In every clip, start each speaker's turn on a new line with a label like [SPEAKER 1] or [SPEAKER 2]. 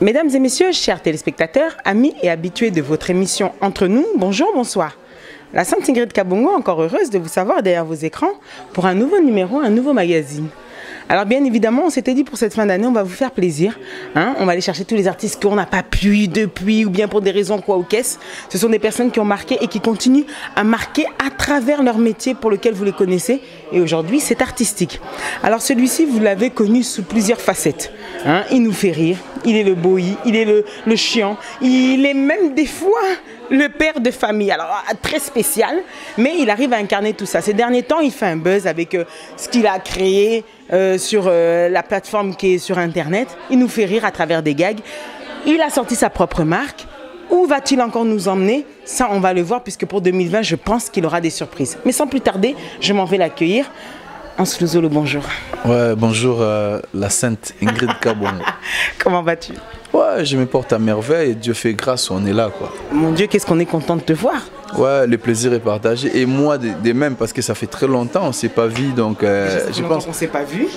[SPEAKER 1] Mesdames et messieurs, chers téléspectateurs, amis et habitués de votre émission Entre nous, bonjour, bonsoir. La Sainte Ingrid Kabongo, encore heureuse de vous savoir derrière vos écrans pour un nouveau numéro, un nouveau magazine. Alors bien évidemment, on s'était dit pour cette fin d'année, on va vous faire plaisir. Hein, on va aller chercher tous les artistes qu'on n'a pas pu depuis, ou bien pour des raisons quoi ou qu'est-ce. Ce sont des personnes qui ont marqué et qui continuent à marquer à travers leur métier pour lequel vous les connaissez. Et aujourd'hui, c'est artistique. Alors celui-ci, vous l'avez connu sous plusieurs facettes. Hein, il nous fait rire, il est le boy, il est le chiant, il est même des fois le père de famille. Alors très spécial, mais il arrive à incarner tout ça. Ces derniers temps, il fait un buzz avec ce qu'il a créé sur la plateforme qui est sur Internet. Il nous fait rire à travers des gags. Il a sorti sa propre marque. Où va-t-il encore nous emmener? Ça, on va le voir, puisque pour 2020, je pense qu'il aura des surprises. Mais sans plus tarder, je m'en vais l'accueillir. Anslouzolo, bonjour.
[SPEAKER 2] Ouais, bonjour la Sainte Ingrid Kabongo.
[SPEAKER 1] Comment vas-tu?
[SPEAKER 2] Ouais, je me porte à merveille et Dieu fait grâce, on est là quoi.
[SPEAKER 1] Mon Dieu, qu'est-ce qu'on est content de te voir.
[SPEAKER 2] Ouais, le plaisir est partagé et moi de même parce que ça fait très longtemps on ne s'est pas vu donc
[SPEAKER 1] je pense qu'on ne s'est pas vu.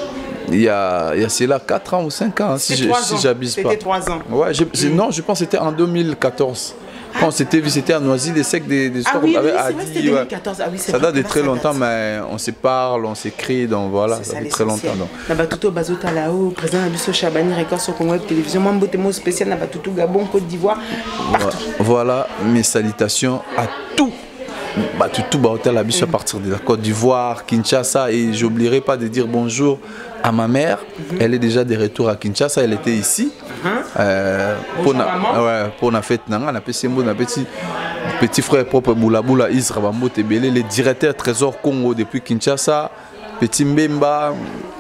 [SPEAKER 2] Il y a c'est là 4 ans ou 5 ans si j'abuse pas.
[SPEAKER 1] C'était 3 ans.
[SPEAKER 2] Ouais, non, je pense que c'était en 2014. Quand on s'était vu, c'était à Noisy-les-Secs des
[SPEAKER 1] ah oui, oui, c'est vrai, c'était 2014. Ah oui,
[SPEAKER 2] ça date de très longtemps, mais on se parle, on s'écrit, donc voilà, ça fait très longtemps.
[SPEAKER 1] Nabatuto Bazota là-haut, président Abisso Chabani, record sur Congo Web Télévision, Mambotemo spécial, Nabatuto Gabon, Côte d'Ivoire.
[SPEAKER 2] Voilà mes salutations à tout. Tout hôtel Abisso à partir de la Côte d'Ivoire, Kinshasa, et j'oublierai pas de dire bonjour à ma mère. Elle est déjà de retour à Kinshasa, elle était ici. Pour la fête, on a petit frère propre Boulaboula Isra Bambote Belé, le directeur Trésor Congo depuis Kinshasa, Petit Mbemba,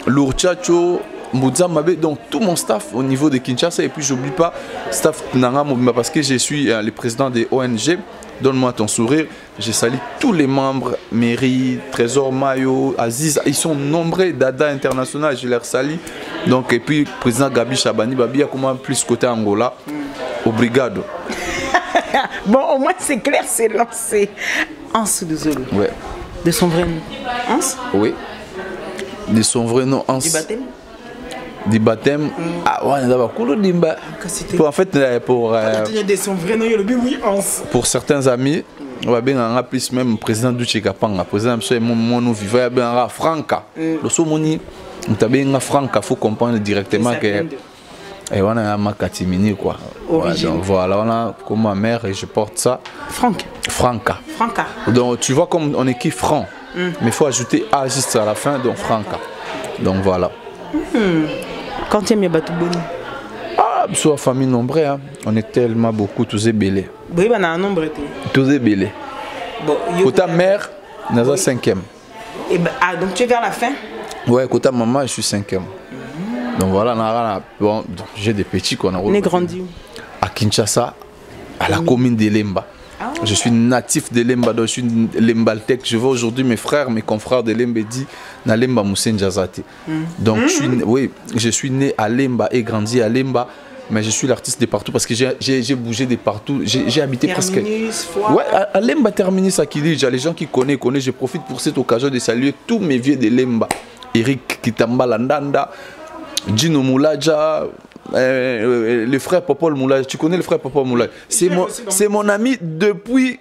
[SPEAKER 2] Lourchacho, Moudzamabe, donc tout mon staff au niveau de Kinshasa. Et puis j'oublie pas staff Nanga Mobimba parce que je suis le président des ONG. Donne-moi ton sourire. Je salue tous les membres, Mairie, Trésor Mayo, Aziz, ils sont nombreux, Dada International, je les salue. Donc, et puis, président Gabi Chabani, Babi a comment plus côté Angola. Obrigado.
[SPEAKER 1] Bon, au moins c'est clair, c'est lancé. Anslouzolo.
[SPEAKER 2] Ouais.
[SPEAKER 1] De son vrai nom. Ans?
[SPEAKER 2] Oui. De son vrai nom, Ans.
[SPEAKER 1] Du baptême?
[SPEAKER 2] Du baptême. Ah ouais, d'abord, en fait, pour certains amis, on va bien plus même président du Kapanga, président mon vivant bien Franca. Le somoni, on t'a bien Franca, faut comprendre directement que et on a ma catimini quoi. Ouais, donc voilà, on a comme ma mère et je porte ça. Franca. Donc tu vois comme on écrit franc, mais il faut ajouter A juste à la fin, donc Franca. Donc voilà.
[SPEAKER 1] Quand tu aimes Batou Boni?
[SPEAKER 2] Ah, soit famille nombreux, hein. On est tellement beaucoup, tous est belé.
[SPEAKER 1] Oui, on a un nombre.
[SPEAKER 2] Tous est belé. Pour ta mère, on est 5e.
[SPEAKER 1] Ah, donc tu es vers la fin?
[SPEAKER 2] Ouais, côté maman, je suis 5e. Donc voilà, bon, j'ai des petits qu'on a.
[SPEAKER 1] On est grandi
[SPEAKER 2] à Kinshasa, à la commune de Lemba. Je suis natif de Lemba, donc je suis Lembaltec. Je vois aujourd'hui mes frères, mes confrères de Lemba dit na Lemba Moussen Jazati. Donc je suis né à Lemba et grandi à Lemba, mais je suis l'artiste de partout parce que j'ai bougé de partout. J'ai habité presque. Ouais, à Lemba Terminus à Kilija. Les gens qui connaissent. Je profite pour cette occasion de saluer tous mes vieux de Lemba. Eric Kitamba Landanda, Gino Moulaja. Le frère Popol Moulay, tu connais le frère Popol Moulay? C'est mon ami depuis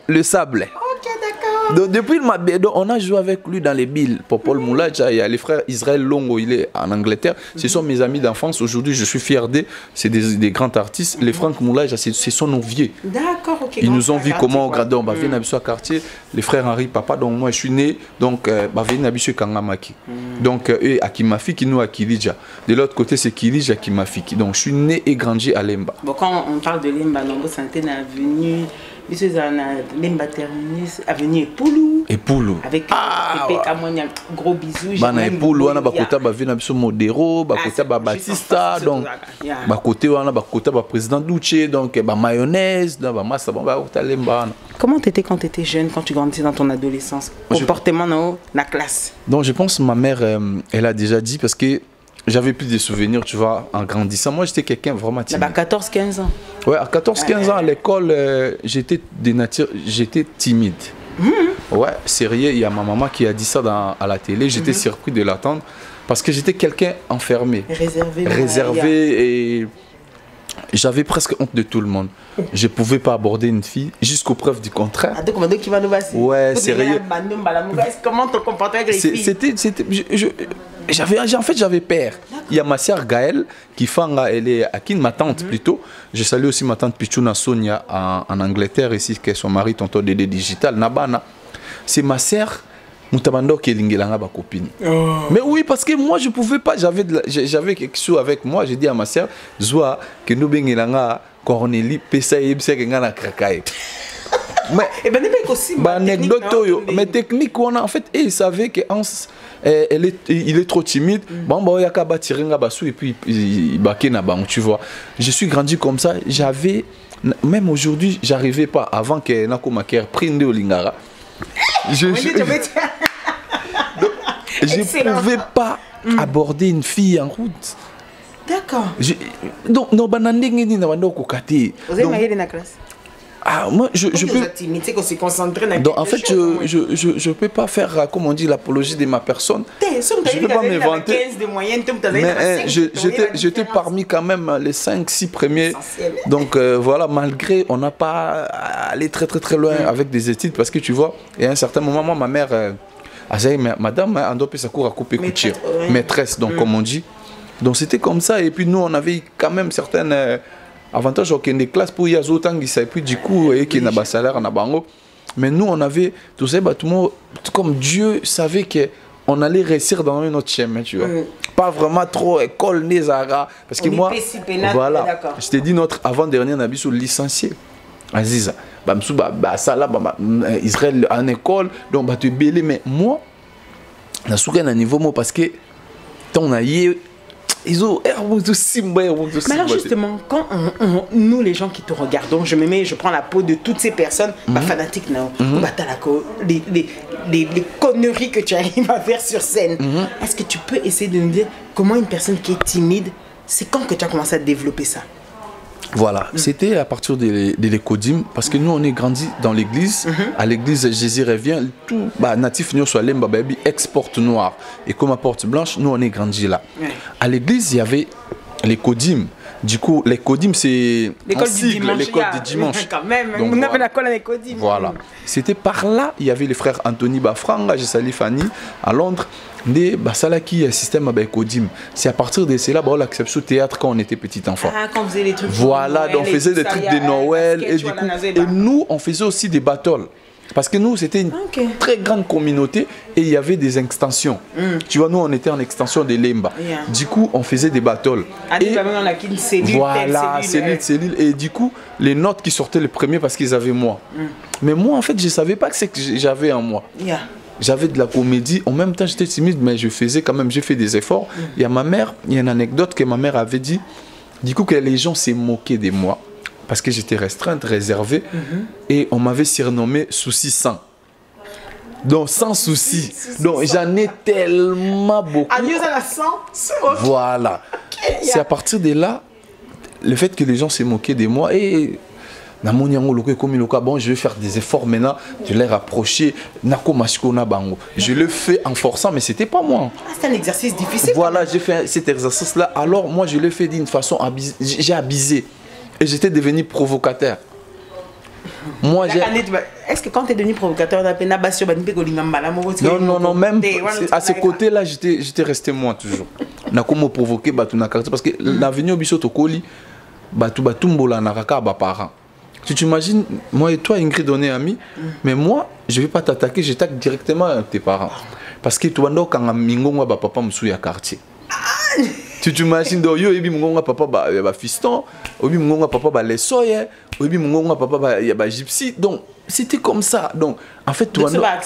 [SPEAKER 2] le Sable.
[SPEAKER 1] Ok, d'accord.
[SPEAKER 2] Donc, depuis ma bédo, on a joué avec lui dans les billes. Popol Moulay, il y a les frères Israël Longo, il est en Angleterre. Ce sont mes amis d'enfance. Aujourd'hui, je suis fier d'eux. C'est des grands artistes. Les Franck Moulay, ce sont nos vieux.
[SPEAKER 1] D'accord, ok.
[SPEAKER 2] Ils nous ont vu comment on grandit. On va venir à quartier. Les frères Henri, papa, donc moi je suis né. Donc, on va venir à Kangamaki. Donc, eux, à Kimafi, qui nous à Kilija. De l'autre côté, c'est Kilija, Kimafi. Donc, je suis né et grandi à Lemba.
[SPEAKER 1] Bon, quand on parle de Lemba, Nombo Santé, avenue. Lemba Terminus, avenue Epoulou. Avec gros bisous.
[SPEAKER 2] Bana Epoulou, on a bakota bavina biso Modero, bakota Batista, donc bakoté on a bakota président Douché, donc mayonnaise, donc massa bakota Lemba.
[SPEAKER 1] Comment tu étais quand tu étais jeune, quand tu grandissais dans ton adolescence? Comportement dans la classe.
[SPEAKER 2] Donc je pense que ma mère, elle a déjà dit parce que j'avais plus de souvenirs, tu vois, en grandissant. Moi, j'étais quelqu'un vraiment timide.
[SPEAKER 1] À 14-15 ans.
[SPEAKER 2] Ouais, à 14-15 ans, à l'école, j'étais timide. Ouais, sérieux, il y a ma maman qui a dit ça à la télé. J'étais surpris de l'attendre parce que j'étais quelqu'un enfermé.
[SPEAKER 1] Réservé.
[SPEAKER 2] Et J'avais presque honte de tout le monde. Je ne pouvais pas aborder une fille jusqu'aux preuves du contraire. Ouais, sérieux.
[SPEAKER 1] Comment te comporter avec les filles?
[SPEAKER 2] En fait, j'avais peur. Il y a ma sœur Gaëlle qui elle est à Kin, ma tante plutôt. Je salue aussi ma tante Pichuna Sonia en Angleterre ici, qui est son mari, tonton Dédé Digital, Nabana. C'est ma sœur. Moutabando qui est ma copine. Mais oui, parce que moi je pouvais pas, j'avais quelque chose avec moi. J'ai dit à ma sœur, Zoua, que nous bengelanga Cornélie, Pessa et Bsegana Krakaï. Mais anecdote, mais technique, on a en fait, et il savait que il est trop timide. Bon, il y a qu'à bâtir un bassou et puis il baquait na bang, tu vois. Je suis grandi comme ça. J'avais, même aujourd'hui, j'arrivais pas avant que Nako Maker prenne au Lingara. Je ne pouvais pas aborder une fille en route.
[SPEAKER 1] D'accord.
[SPEAKER 2] Donc, non, moi, je peux. Donc, en fait, je peux pas faire, comme on dit, l'apologie de ma personne. Je peux pas m'inventer. Mais j'étais parmi quand même les 5-6 premiers. Donc, voilà, malgré, on n'a pas allé très loin avec des études. Parce que tu vois, et à un certain moment, moi, ma mère, madame, Andopé Sakoura coupé couture, maîtresse, donc, comme on dit. Donc, c'était comme ça. Et puis, nous, on avait quand même certaines. Avantage au des classes pour y a autant qui et puis du coup et qui n'a pas salaire en bango, mais nous on avait tout ça comme Dieu savait que on allait réussir dans un autre chemin, tu vois. Pas vraiment trop école Nézara parce que moi voilà, je t'ai dit notre avant-dernier nabi sur licencié Aziza ça là Israël en école donc bah tu belé, mais moi na souka na niveau moi parce que ton aïe. Mais
[SPEAKER 1] alors justement, quand nous les gens qui te regardons, je prends la peau de toutes ces personnes fanatiques, les conneries que tu arrives à faire sur scène. Est-ce que tu peux essayer de nous dire comment une personne qui est timide, c'est quand que tu as commencé à développer ça?
[SPEAKER 2] Voilà, c'était à partir de l'écodim, parce que nous on est grandi dans l'église. À l'église Jésus revient, tout natif nous soit lemba baby exporte noir et comme à porte blanche, nous on est grandi là. À l'église il y avait l'écodim. Du coup, l'écodim c'est
[SPEAKER 1] l'école du dimanche. Quand même, on avait la colle à l'écodim.
[SPEAKER 2] Voilà, c'était par là, il y avait les frères Anthony Bafranga, j'ai sali Fanny à Londres. Basalaki système avec Kodim. C'est à partir de cela qu'on accepte ce théâtre quand on était petit enfant.
[SPEAKER 1] Ah, quand on faisait les trucs.
[SPEAKER 2] Voilà, donc on faisait des trucs de Noël et du coup, et nous on faisait aussi des battles. Parce que nous c'était une très grande communauté et il y avait des extensions. Tu vois, nous on était en extension de Lemba. Du coup, on faisait des battles. Et voilà, cellule. Et du coup, les notes qui sortaient les premiers parce qu'ils avaient moi. Mais moi en fait, je savais pas que c'est que j'avais en moi. J'avais de la comédie, en même temps j'étais timide, mais je faisais quand même, j'ai fait des efforts. Il y a ma mère, il y a une anecdote que ma mère avait dit, du coup que les gens s'est moqués de moi, parce que j'étais restreinte, réservée, et on m'avait surnommé Souci sans. Donc sans souci. Donc j'en ai tellement beaucoup. Voilà. C'est à partir de là, le fait que les gens s'est moqués de moi, et... Bon, je vais faire des efforts maintenant de les rapprocher. Je le fais en forçant, mais c'était pas moi.
[SPEAKER 1] C'est un exercice difficile.
[SPEAKER 2] Voilà, j'ai fait cet exercice-là. Alors, moi, je l'ai fait d'une façon j'ai abusé. Et j'étais devenu provocateur. Moi,
[SPEAKER 1] est-ce que quand tu es devenu provocateur, on a peine
[SPEAKER 2] non, même à ce côté-là, j'étais resté moi toujours. On a comment provoquer parce que l'avenir au Bissot au Koli, Batumbola Naraka, parents. Tu t'imagines, moi et toi, Ingrid, on est amis, mais moi, je ne vais pas t'attaquer, j'attaque directement à tes parents. Parce que toi, quand on a papa me à quartier. Tu t'imagines, yo, et puis mon papa, fiston, et puis mon papa, les soyez, et puis mon papa, il y a gypsy. Donc, c'était comme ça. Donc, en fait, toi, papa,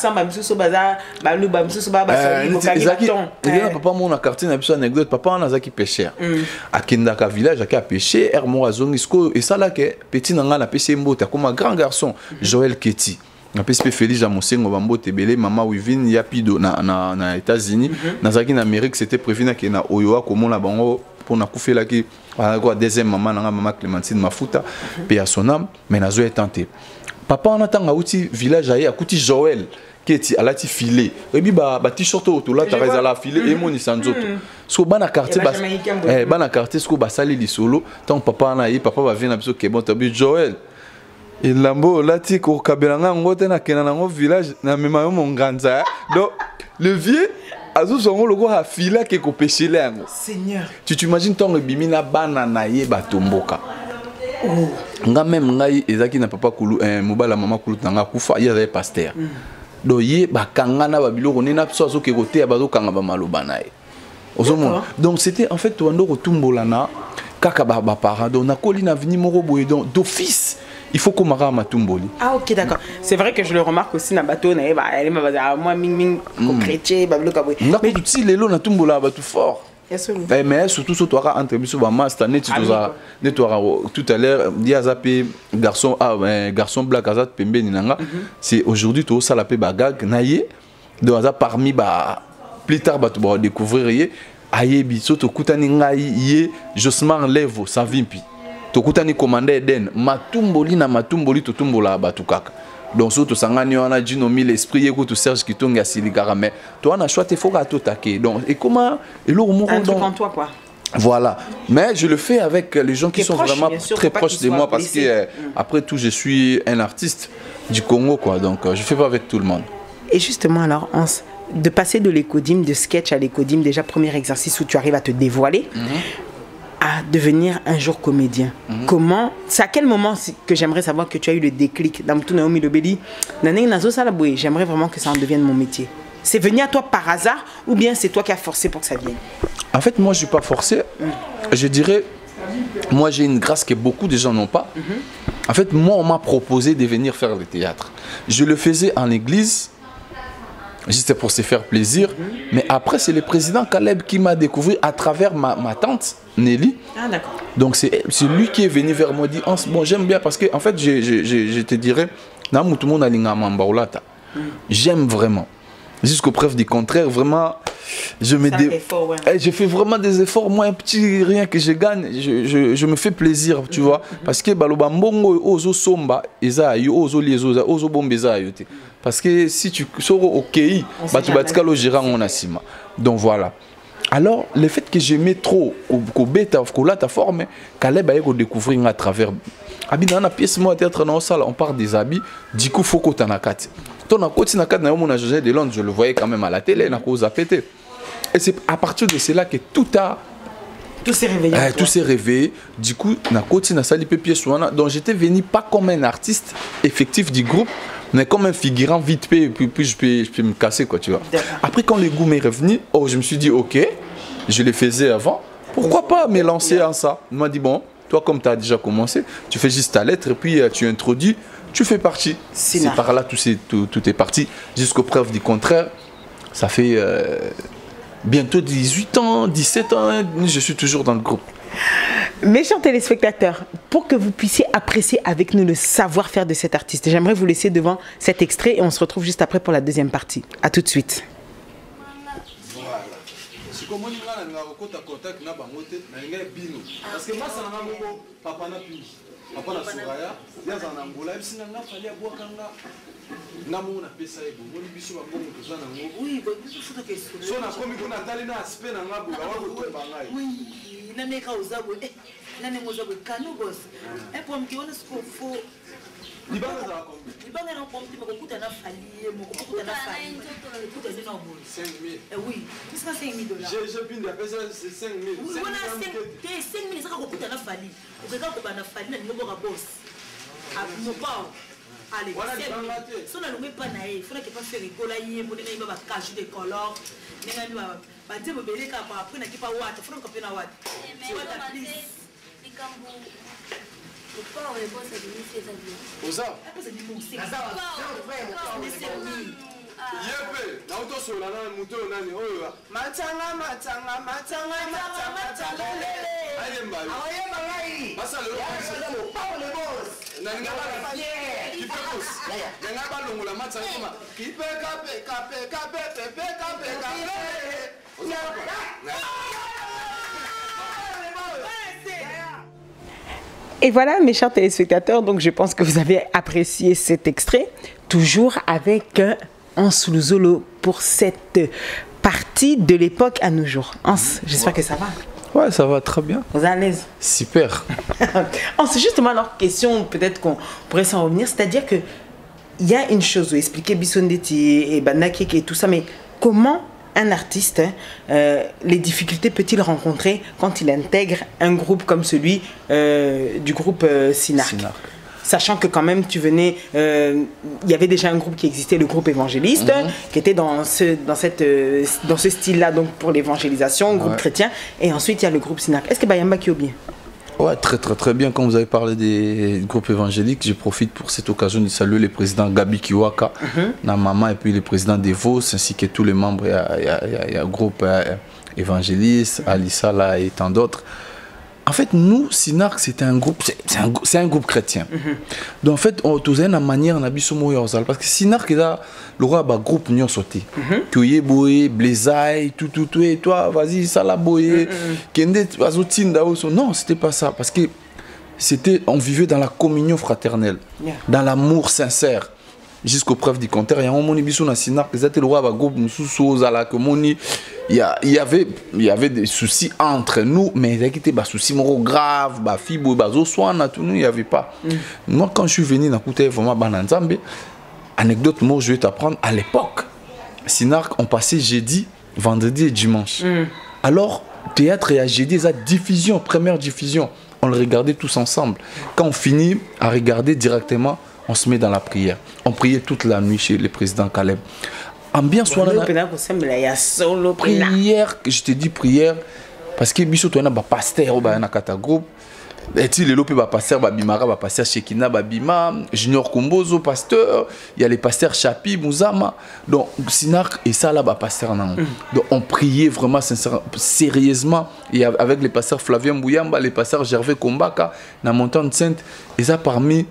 [SPEAKER 2] mon quartier, n'a pas anecdote, papa, on a qui pêcheur. À Kendaka village, à pêcher, Hermo Zongisco, et ça là, que petit n'a pas pêché mbote, comme un grand garçon, Joël Ketty. Na PSP Félix Jamosengo Bambo Tebele Mama Wivin Yapido na États-Unis nazaki na Amérique c'était prévu na kena Oyoa comme la bango pour na kufela ki quoi deuxième maman Clémentine Mafuta paix à son âme mais nazo est tenté papa on attend à outil village aïe à Kouti Joël keti alati filet ebi ba t-shirt auto là ta la filet et moni sanzoto so bana quartier bana quartier sko basali li solo tant papa na yi papa va venir na biso ke bon tabi Joël et lambo lati ko kabelanga ngote na kena na ngo village na mema yo monganza donc le vieux azu songo logo ha fila ke ko pêcher lango
[SPEAKER 1] Seigneur
[SPEAKER 2] tu t'imagines ton bimi na bana na ye batomboka nga même ngai ezaki na papa kulu mobala mama kulu tanga kufa ya za pasteur do ye bakanga na babiloko nena biso azoke kote bazo kanga ba maloba na ye ozomona donc c'était en fait wando kotumbolana kaka ba parents donc na koli na vini moko boye donc d'office il faut qu'on mara matumboli.
[SPEAKER 1] Ah ok d'accord. C'est vrai que je le remarque aussi na bateau na ba elle m'a bazar moi ming ko chrétien ba bloka boye.
[SPEAKER 2] Mais tu sais lelo na tumbola ba tout fort. Mais surtout sur toi entre biso ba master net tu dois tout à l'heure dia zappé garçon garçon black azat pembe ni nanga c'est aujourd'hui tout ça la pe bagag naye donc aza parmi ba plus tard ba tu va découvrir ye ayebi soto kutani ngai ye Josman Levo sa vimpi to kutani commandé Eden matumboli na matumboli to tumbola ba tukaka. Donc surtout sangani wana dino mille esprit écoute Serge Kitonga silikara mais toi on a choisi faut à tout taquer donc et comment et le mot
[SPEAKER 1] donc en toi quoi
[SPEAKER 2] voilà mais je le fais avec les gens qui sont proche, vraiment sûr, très proches de moi parce que après tout je suis un artiste du Congo quoi donc je fais pas avec tout le monde.
[SPEAKER 1] Et justement alors de passer de l'écodime de sketch à l'écodime déjà premier exercice où tu arrives à te dévoiler à devenir un jour comédien. Comment, c'est à quel moment que j'aimerais savoir que tu as eu le déclic dans tout Naomi Lobeli, j'aimerais vraiment que ça en devienne mon métier. C'est venu à toi par hasard ou bien c'est toi qui as forcé pour que ça vienne?
[SPEAKER 2] En fait, moi je suis pas forcé. Je dirais, moi j'ai une grâce que beaucoup de gens n'ont pas. En fait, moi on m'a proposé de venir faire le théâtre. Je le faisais en église. Juste pour se faire plaisir. Mais après, c'est le président Caleb qui m'a découvert à travers ma tante Nelly.
[SPEAKER 1] Ah, d'accord.
[SPEAKER 2] Donc, c'est lui qui est venu vers moi et dit bon, j'aime bien parce que, en fait, je te dirais, j'aime vraiment. Jusqu'aux preuves du contraire, vraiment, je fais vraiment des efforts. Moi, un petit rien que je gagne, je me fais plaisir, tu vois. Parce que Balobambongo, Ozo Somba, Eza, Ozo Liezoza, Ozo Bombeza, parce que si tu sors au KI, tu vas te gérant en asima. Donc voilà. Alors, le fait que j'aimais trop, qu'au bêta, qu'au la ta forme, Caleb a découvrir à travers. Dans la pièce, moi, théâtre dans la salle, on parle des habits, du coup, il faut qu'on t'en accate. Ton côté na cadre na José de Londres, je le voyais quand même à la télé, na cause à péter. Et c'est à partir de cela que tout s'est réveillé. Tout s'est réveillé. Du coup, na côté na sali pied soana. Donc j'étais venu pas comme un artiste effectif du groupe, mais comme un figurant vite fait. Puis je peux me casser quoi, tu vois. Après quand le goût m'est revenu, je me suis dit ok, je le faisais avant. Pourquoi pas me lancer en ça? Il m'a dit bon, toi comme tu as déjà commencé, tu fais juste ta lettre et puis tu introduis. Tu fais partie. C'est par là tout est parti. Jusqu'aux preuves du contraire. Ça fait bientôt 18 ans, 17 ans, je suis toujours dans le groupe.
[SPEAKER 1] Mes chers téléspectateurs, pour que vous puissiez apprécier avec nous le savoir-faire de cet artiste, j'aimerais vous laisser devant cet extrait et on se retrouve juste après pour la deuxième partie. A tout de suite.
[SPEAKER 3] Papa na Soraya, yaza na Angola, ebisina nga fali abwakanga. Namu na pesa ebo, ngoli biso ba bongo toza na ngo.
[SPEAKER 4] Oui, ba biso futa ke solo.
[SPEAKER 3] So na komi kuna tali na aspe na ngabo, ba wako tomba ngai.
[SPEAKER 4] Oui, na meka uzabo, na ne mozabo kanu boss. Pour me kiona skofo.
[SPEAKER 3] Libanga za kombi.
[SPEAKER 4] Libanga na kombi moko kuta na fali, moko kuta na fali. Kuta na ngo.
[SPEAKER 3] 5 000.
[SPEAKER 4] Oui, jusqu'à 5 000 $.
[SPEAKER 3] Je pinde à pesa 5 000.
[SPEAKER 4] Oui, voilà 5 000 ça ko kuta na fali. Ukeka ko bana fali na ngo ka boss. A mo pa. Allez, si on a loué pas naïf, il faudrait qu'il fasse faire école aïe, pour les gens va cacher des colors, les gens va dire me belé car après n'a pas watt, il faut qu'on peut na watt.
[SPEAKER 5] Mais what at least les cambo. Le corps est bon c'est de faire ça bien.
[SPEAKER 3] Oza.
[SPEAKER 4] Après c'est du mot c'est ça.
[SPEAKER 3] Yepe, na auto sur la moto nani oyo.
[SPEAKER 6] Matanga lele.
[SPEAKER 3] Ayemba.
[SPEAKER 6] Ayemba ngai.
[SPEAKER 3] Basa le
[SPEAKER 6] Paul le boss.
[SPEAKER 3] Nanga ba qui fait boss. Nanga ba longola matanga koma. Qui peut kape.
[SPEAKER 1] Et voilà mes chers téléspectateurs, donc je pense que vous avez apprécié cet extrait, toujours avec Hans Luzolo pour cette partie de l'époque à nos jours. Hans, j'espère que ça va.
[SPEAKER 2] Ouais, ça va très bien.
[SPEAKER 1] Vous êtes à l'aise?
[SPEAKER 2] Super.
[SPEAKER 1] C'est justement leur question, peut-être qu'on pourrait s'en revenir, c'est-à-dire que il y a une chose, vous expliquez Bissondeti et Banakek et tout ça, mais comment un artiste, les difficultés peut-il rencontrer quand il intègre un groupe comme celui du groupe Sinark? Sachant que quand même tu venais, il y avait déjà un groupe qui existait, le groupe évangéliste, qui était dans ce style-là, donc pour l'évangélisation, groupe chrétien, et ensuite il y a le groupe Sinark. Est-ce que Bayamba qui est bien?
[SPEAKER 2] Ouais, très bien. Quand vous avez parlé des groupes évangéliques, je profite pour cette occasion de saluer le président Gabi Kiwaka, na maman, et puis le président Devos, ainsi que tous les membres. Il y a un groupe évangéliste, Alissa là et tant d'autres. En fait, nous, Sinark, c'est un groupe chrétien. Donc, en fait, on a une manière de parce que Sinark, le roi a un groupe qui sauté. Kuye boye, Blaisaï, tout, et toi, vas-y, ça la boye. Non, c'était pas ça. Parce que on vivait dans la communion fraternelle, dans l'amour sincère. Jusqu'aux preuves du contraire, il y a un moment où Sinark, le roi a un groupe il y avait des soucis entre nous, mais il y avait des soucis graves, il n'y avait pas. Moi, quand je suis venu, anecdote, moi, je vais t'apprendre, à l'époque, Sinark, on passait jeudi, vendredi et dimanche. Alors, théâtre et à jeudi, ça diffusion, première diffusion, on le regardait tous ensemble. Quand on finit à regarder directement, on se met dans la prière. On priait toute la nuit chez le président Caleb. Ambiance prière, je te dis prière, parce que biso toina ba pasteur ba na kata groupe. Et si le lope ba pasteur ba bimara ba pasteur Shekina ba bima, Junior Kombozo pasteur, il y a les pasteurs Chapi Mouzama. Donc Sinark et ça là ba pasteur nan. Donc on priait vraiment sincèrement, sérieusement, et avec les pasteurs Flavien Bouyamba, les pasteurs Gervais Kombaka na montagne sainte, et ça parmi.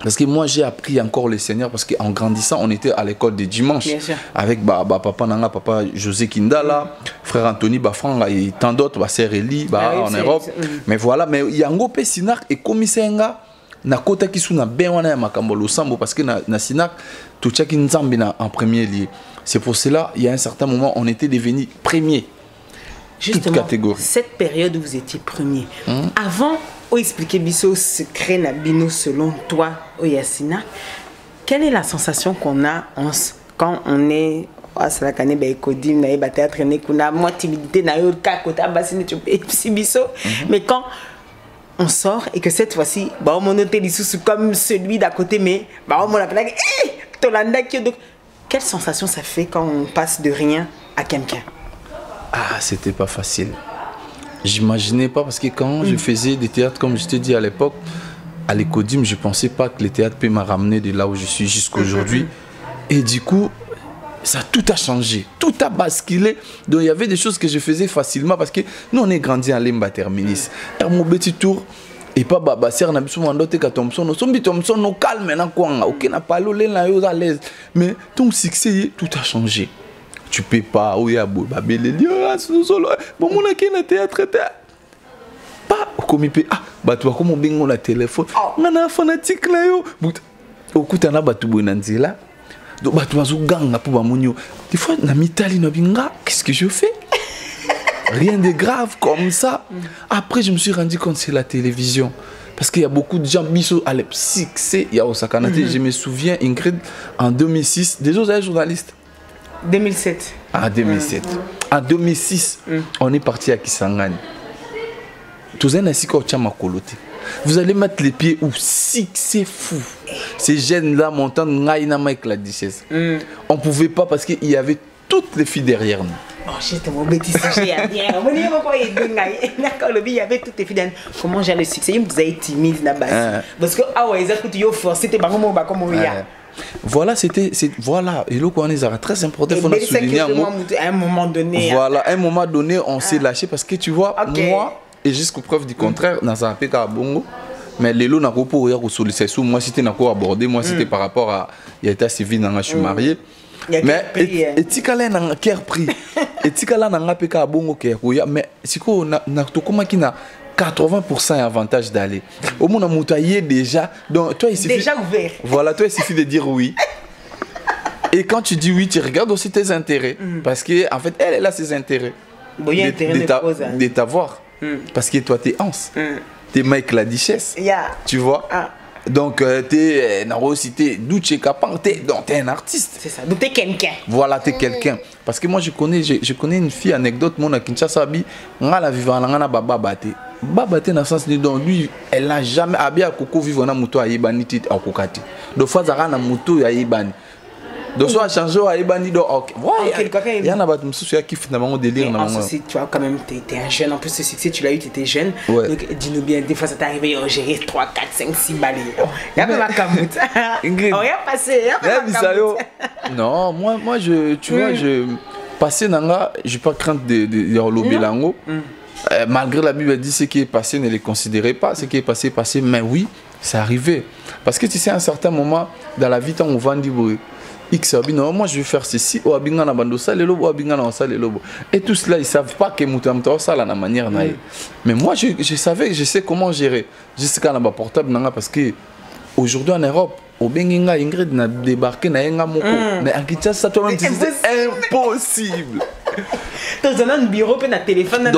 [SPEAKER 2] Parce que moi j'ai appris encore le Seigneur, parce qu'en grandissant on était à l'école de dimanche avec papa Nanga, papa José Kindala, frère Anthony Bafran et tant d'autres, sœur Eli en Europe. Mais voilà, mais il y a un groupe Sinark et commissaire na kota kisu na ben wana ya makambo losambo, parce que na Sinark tout chaki nzambi na en premier lieu. C'est pour cela il y a un certain moment on était devenu premier.
[SPEAKER 1] Justement, cette période où vous étiez premier, avant ou expliquer biso secret na bino selon toi Oyasina, quelle est la sensation qu'on a quand on est à la canne ba kodim na ba théâtre ne kuna moi timidité na yo ka kota basine tu biso, mais quand on sort et que cette fois-ci ba on noté lisusu comme celui d'à côté, mais ba on la plaque tolanda qui, donc quelle sensation ça fait quand on passe de rien à quelqu'un?
[SPEAKER 2] Ah, c'était pas facile. J'imaginais pas, parce que quand je faisais des théâtres, comme je t'ai dit à l'époque, à l'Ecodim, je pensais pas que les théâtres peuvent me ramener de là où je suis jusqu'à aujourd'hui. Et du coup, tout a changé, tout a basculé. Donc il y avait des choses que je faisais facilement, parce que nous on est grandi à Lemba Terminis. Et mon petit tour, et pas Babasser, n'a pas mandoté qu'à Thompson, nous calme maintenant quoi, ok, n'a pas l'eau là, à l'aise. Mais ton succès, tout a changé. Tu peux pas, oui, à Babel, bon, mon a un théâtre, pas comme il peut, bah, tu vois, comment on a téléphone, on a un fanatique là, au coup, tu as un bateau bonanzila, donc, bah, tu as un gang pour Bamunio. Des fois, on a mis Tali, qu'est-ce que je fais? Rien de grave comme ça. Après, je me suis rendu compte que c'est la télévision. Parce qu'il y a beaucoup de gens, Bisso, à l'Epsixé, il y a Osaka Nate, je me souviens, Ingrid, en 2006, déjà, vous êtes journaliste.
[SPEAKER 1] 2007.
[SPEAKER 2] Ah, 2007. En 2006, on est parti à Kisangani. Vous allez mettre les pieds où c'est fou. Ces jeunes-là montant avec la dichesse. On ne pouvait pas, parce qu'il y avait toutes les filles derrière nous.
[SPEAKER 1] Oh, j'étais mon bêtise, il y avait toutes les filles derrière nous. Comment j'ai le succès? Vous avez timide là-bas. Parce que, ah ouais, ils ont forcé, c'était pas comme on y a.
[SPEAKER 2] Voilà, voilà, et là on est très important, il faut souligner
[SPEAKER 1] à un moment donné.
[SPEAKER 2] Voilà, à un moment donné, on s'est lâché, parce que tu vois, moi, et jusqu'aux preuves du contraire, dans un PK à Bongo, mais les lots n'a pas pour solliciter. Moi, c'était n'a pas abordé, moi, c'était par rapport à l'état civil, je suis marié. Mais et tikala na care prix, et tikala na PK à Bongo qui mais si quoi na to comment qui na 80% avantage d'aller. Au moins, on a déjà. Donc, toi, il suffit.
[SPEAKER 1] Déjà ouvert.
[SPEAKER 2] Voilà, toi, il suffit de dire oui. Et quand tu dis oui, tu regardes aussi tes intérêts. Parce qu'en fait, elle a ses intérêts.
[SPEAKER 1] Bon, il y a intérêt
[SPEAKER 2] de t'avoir. Parce que toi, t'es Hans. T'es Mike la Duchesse. Tu vois. Donc, t'es d'où tu es capable. Donc, t'es un artiste.
[SPEAKER 1] C'est ça. Donc, t'es quelqu'un.
[SPEAKER 2] Voilà, t'es quelqu'un. Parce que moi, je connais une fille, anecdote, mon à Kinshasa, la vivant, la baba bate. Baba bate dans le sens de donc lui, elle n'a jamais habillé à Coco vivre dans moto à Yébani à Kokati. Donc, fois, ça na moto à Yébani. Donc, soit changer à Yébani, donc, ok. Il y en a pas de soucis qui finalement délire.
[SPEAKER 1] Tu vois, quand même, t'es un jeune. En plus, ce succès, tu l'as eu, t'étais jeune. Donc, dis-nous bien, des fois, ça t'est arrivé à gérer 3, 4, 5, 6 balles. Il y a même un camoute. Rien passé.
[SPEAKER 2] Non, moi, tu vois, je passé nanga, j'ai pas crainte de relober l'ango. Malgré la Bible dit ce qui est passé, ne les considérez pas. Ce qui est passé, passé. Mais oui, c'est arrivé. Parce que tu sais, à un certain moment, dans la vie, on vend du bruit. X, moi je vais faire ceci, et tout cela, ils ne savent pas que ça la manière. Mais moi, je savais, je sais comment gérer. Jusqu'à la portable, parce que aujourd'hui en Europe, au Benginga, Ingrid n'a débarqué na yenga moko. Mais en Kinshasa, toi-même, tu disais impossible.
[SPEAKER 1] Dans un bureau, puis un téléphone.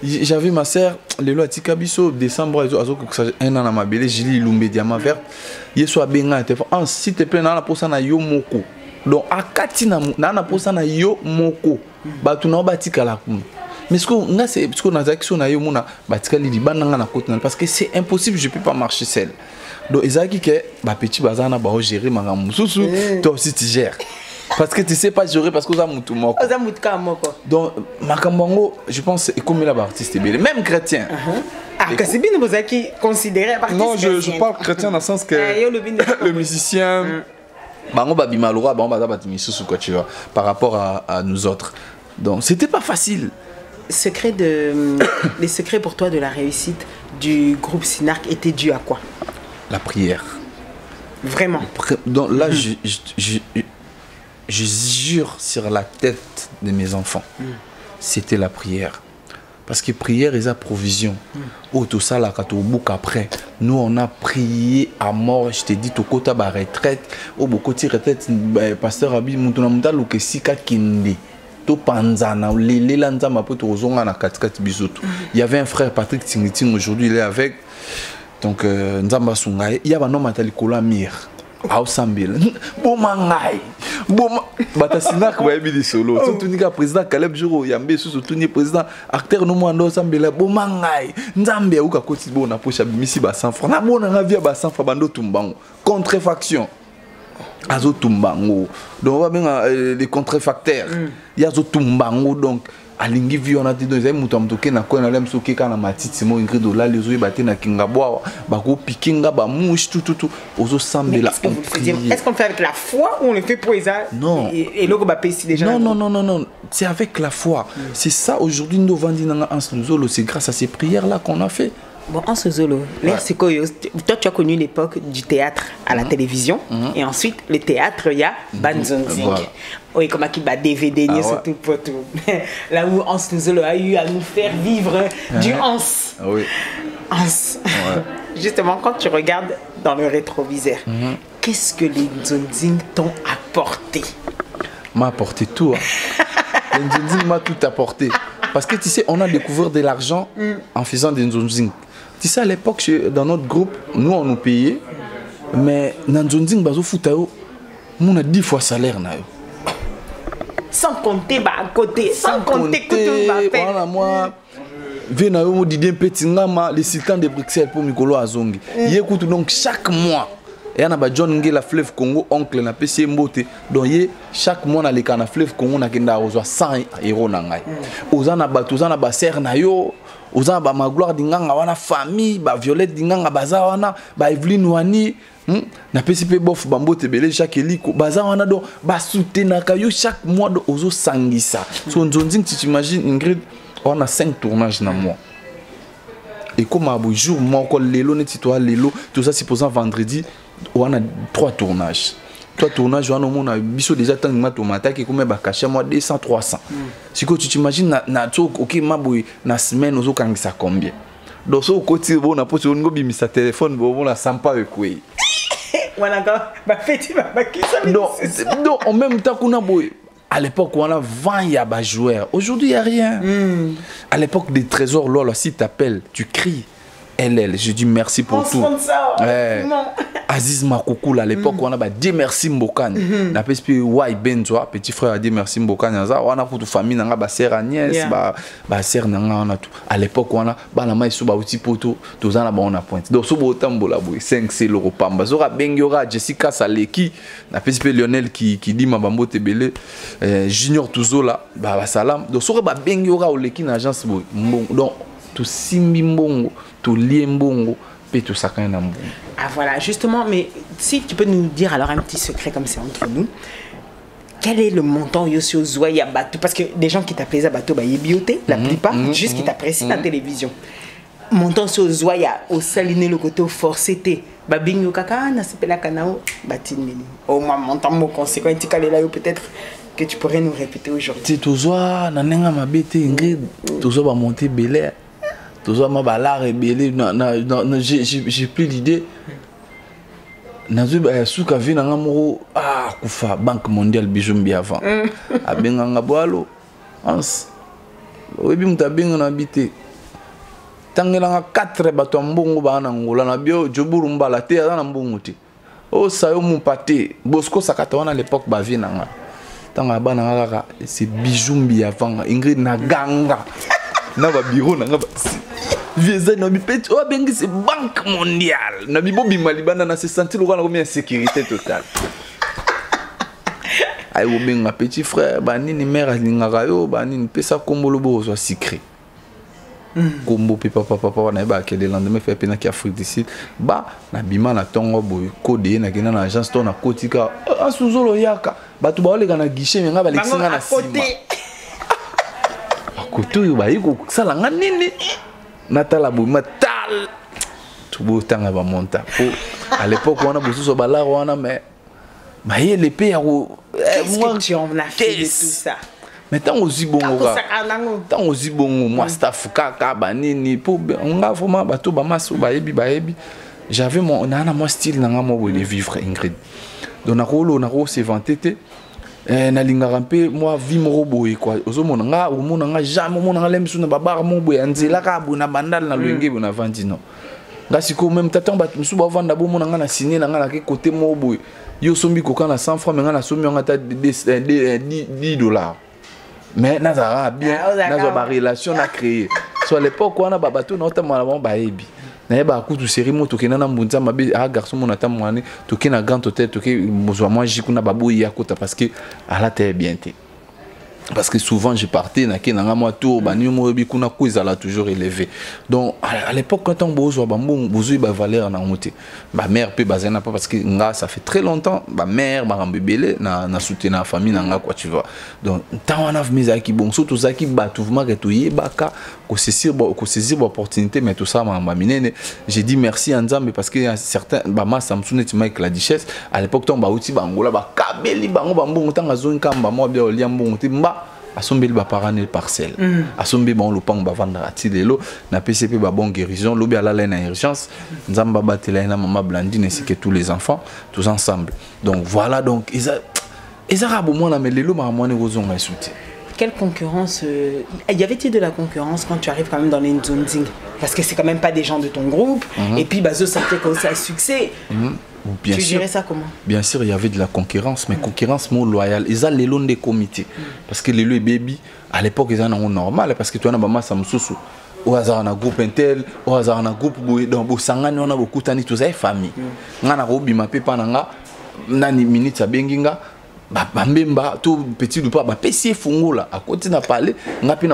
[SPEAKER 2] J'avais ma soeur, le loi Tikabiso, décembre, un an à ma belle, j'ai lu l'Umbe Diamant Vert. Il soit benga, s'il te plaît, na posa na yo moko. Donc, à Katina, na posa na yo moko. Batuna batika la kum. Mais ce qu'on a dit, na yo mona batika li bananga na côté parce que c'est impossible, je peux pas marcher seul. Donc, ils ont dit que petit bazana ba gérer mangamususu, toi aussi tu gères. Parce que tu sais pas gérer parce que ça moutou moko. Donc, makambango, je pense que comme la artiste même chrétien.
[SPEAKER 1] Que c'est bien vous qui considérez artiste.
[SPEAKER 2] Non, je parle chrétien dans le sens que le musicien bango babimalora bango batimisusu quoi tu vois par rapport à nous autres. Donc, c'était pas facile.
[SPEAKER 1] Les secrets pour toi de la réussite du groupe Sinark étaient dus à quoi?
[SPEAKER 2] La prière.
[SPEAKER 1] Vraiment.
[SPEAKER 2] Donc là, je jure sur la tête de mes enfants, c'était la prière. Parce que prière est la provision. Tout ça, là, quand on boucle après, nous, on a prié à mort. Je te dis, tout côté de retraite, au beaucoup de retraite, pasteur Abi, Moutounamouta, Luke Sika Kinde. Il y avait un frère Patrick Tingiting, aujourd'hui il est avec. Donc, Nzamba Sungaye, il y a un homme à Talikolamir. Aosambil. Bomangai. Batasinak va être des solos. Surtout le président Caleb Juro, Yambe, surtout le président acteur no mwando Sambela. Bomangai. Nzambe ou kakoti bo na pocha bimisi ba 100 francs. Na bo na via ba 100 francs bando tumbango. Contrefaction. Azo tumbango. Donc on va bien les contrefacteurs. Il y a zo tumbango donc. Alingi vi on a dit donc mutamtoke na ko na lem soke kana matiti mo ingrid dola les oyi baté na kingabwa ba ko pikinga ba mouche tout ozo sambela.
[SPEAKER 1] Est-ce qu'on fait avec la foi ou on le fait pour ça?
[SPEAKER 2] Non.
[SPEAKER 1] Et logo ba pesi déjà.
[SPEAKER 2] Non, c'est avec la foi. C'est ça aujourd'hui nous vendi na Ansuzolo, c'est grâce à ces prières là qu'on a fait.
[SPEAKER 1] Bon, Ansuzolo, c'est quoi? Toi, tu as connu l'époque du théâtre à la télévision, et ensuite le théâtre, il y a Banzonzing. Oui, comme qui va DVD, surtout pour tout. Là où Ansuzolo a eu à nous faire vivre du Hans.
[SPEAKER 2] Oui.
[SPEAKER 1] Hans. Justement, quand tu regardes dans le rétroviseur, qu'est-ce que les Nzonzing t'ont apporté?
[SPEAKER 2] M'a apporté tout. Les Nzonzing m'a tout apporté. Parce que tu sais, on a découvert de l'argent en faisant des Nzonzing. Tu sais, à l'époque, dans notre groupe, nous, on nous payait. Mais dans Nzonzing, on a 10 fois salaire.
[SPEAKER 1] Sans compter à côté. Sans compter que tout va faire.
[SPEAKER 2] Voilà, moi, les sultans de Bruxelles pour Mikolo Azongi. Il écoute donc chaque mois. Et on a John Ngé, la fleuve Congo, oncle, na PC Mbote. Donc, chaque mois, on a les cannes fleuve Congo, on a 100 euros. On a ba serre na yo. Oza ba magloire dinganga wana famille ba Violette dinganga baza wana ba Evelyn Wani na PCP bof bambote belé Jacques Eliko baza wana do ba soutenaka yo chaque mois do ozo sangisa. So Nzonzing tu t'imagines Ingrid on a 5 tournages na mois. Et comme à beau jour moi encore lelo net toi lelo tout ça supposant vendredi on a 3 tournages. 3 tournages, on a biso déjà tant de tomate qui comme caché moi 200 300. Si tu t'imagines na OK maboy na semaine ozo kangisa combien. Donc so côté bon na poste on go bimisa téléphone bon la sampa ekwe. Non, en même temps qu'on a beau. À l'époque, on a 20 yaba joueurs. Aujourd'hui, il n'y a rien. À l'époque des trésors, Lola, si tu appelles, tu cries. Elle, je dis merci pour tout. Ouais. Aziz Makoukoul, à l'époque, on a dit merci Mbokane. On a dit Wai Benzoa, petit frère a dit merci Mbokane. On a pour toute famille, on a sœur Agnès, sœur Nanga, tout. À l'époque, on a banama isu ba outil poto, tous en a on a pointe. Donc, so tambola boy, 5 c'est l'euro pamba. Zora Bengiora, Jessica Saleki, on a dit Lionel qui dit ma bambo tebele, Junior Touzola, bah salam. Donc, so ba Bengiora ou leki na agence boy. Donc, tout simbi mbongo, tout lié mbongo. Tout ça quand même.
[SPEAKER 1] Ah voilà, justement, mais si tu peux nous dire alors un petit secret comme c'est entre nous, quel est le montant Yosio Zoya Bateau? Parce que les gens qui t'appellent Bateau, bah, ils bioté, la plupart, juste qui t'apprécient la télévision. Montant sur Zoya, au saliné le côté forcété, Babingo Kaka, Nasipela Kanao, Batinini. Au moins, montant mon conséquent, peut-être que tu pourrais nous répéter aujourd'hui.
[SPEAKER 2] C'est tout ça, Nanenga m'a bêté, Ingrid, tout ça va monter Bel Air. Tout ça m'a balard rebellé, j'ai plus l'idée. Nazu souka vi na ngamoro kufa Banque mondiale bijumbi avant. Abenga ngabwalo. Ans. Obi mutabenga na bité. Tangela nga 4 bato mbongo bana ngola na bio joburu mbala te na mbongo te. O sayo mu paté. Bosco sakata wana à l'époque ba vi na nga. Tanga bana nga c'est bijumbi avant Ingrid na ganga. Na ba bureau na nga Vieza na bipeti o bengi c'est Banque mondiale na bibo bimalibana na se sentir le roi en sécurité totale. Ay o benga petit frère banini mère alingaka yo banini pesa kombolo bo so secret. Kombo papa na ba ke le lendemain fait pena ki Afrique du Sud ba na bima na tongo boy code na kena na agence to na kotika asuzolo yaka batu ba olega na guichet nga ba lexinga na sima. Akoto yo ba yiko sala nga nini Natala Boumatal tout beau temps à monter. À l'époque on a besoin de balar on a mais l'épée moi
[SPEAKER 1] tu en as fait de tout ça.
[SPEAKER 2] Mais tant aussi bon tant aussi bon moi staff kaka banini pour on a vraiment bateau bamaso baebi j'avais mon nana moi style nanga mo de vivre Ingrid. Donc na rolo se vanté na linga rampe moi vi moro boy quoi ozomona nga omona nga jamais omona nga lemsu na babar mo boy anzela ka bona bandal na lwenge bona vandi non nga siko même tatan bat musu ba vanda bo mona nga na signer na nga na côté mo boy yo sombi ko kana 100 francs mais nga na sombi nga ta $10 mais na za bien na zo ba relation na créer so à l'époque on a ba bato na otama ba baebi na ba kutu série mo tokena na mbunza mabe garçon mon atam mwane tokena grand hôtel toke mozwa moi jikuna babo ya kota parce que à la terre bien té parce que souvent je partais na kenanga moi tour bani mo bi kuna kuiza là toujours élevé donc à l'époque quand on bozwa bambon bozu ba valeur na monté ba mère peut bazena pas parce que nga ça fait très longtemps ba mère ba rambebele na soutenir la famille nga quoi tu vois donc tant on a mis à qui bon surtout ça qui batouvement que toyé baka ko saisir opportunité mais tout ça m'a minene j'ai dit merci à Nzambe parce que certains ba ma Samsung tu avec la duchesse à l'époque ton ba outi bangola ba kabeli bango bambon tanga zone kamba moi bien liambon mba asombeli ba parane parcelle asombe bon lopang ba vendre atilelo na PCP ba bon guérison lobi ala la na urgence Nzamba batela na maman Blandine ainsi que tous les enfants tous ensemble donc voilà donc ils arabes moi na melelo ma moi ne rozonga soutien.
[SPEAKER 1] Quelle concurrence y avait-il de la concurrence quand tu arrives quand même dans les Nzonzing parce que c'est quand même pas des gens de ton groupe et puis Bazo sentait que ça a succès.
[SPEAKER 2] Bien
[SPEAKER 1] tu
[SPEAKER 2] sûr,
[SPEAKER 1] gérais ça comment?
[SPEAKER 2] Bien sûr, il y avait de la concurrence, mais concurrence moins loyale. Ils ont les lots des comités. Parce que les lots baby, à l'époque, ils en ont normal. Parce que tu as un maman Samsoussou. Au hasard, on a un groupe Intel. Au hasard, on a un groupe dans Bosangani. On a beaucoup de temps, tous les familles. On a un groupe Bimapé Pananga. Nani minutes à Benginga. Bambemba, tout petit ou pas. PC Fungo là. À côté, on a parlé. On a pu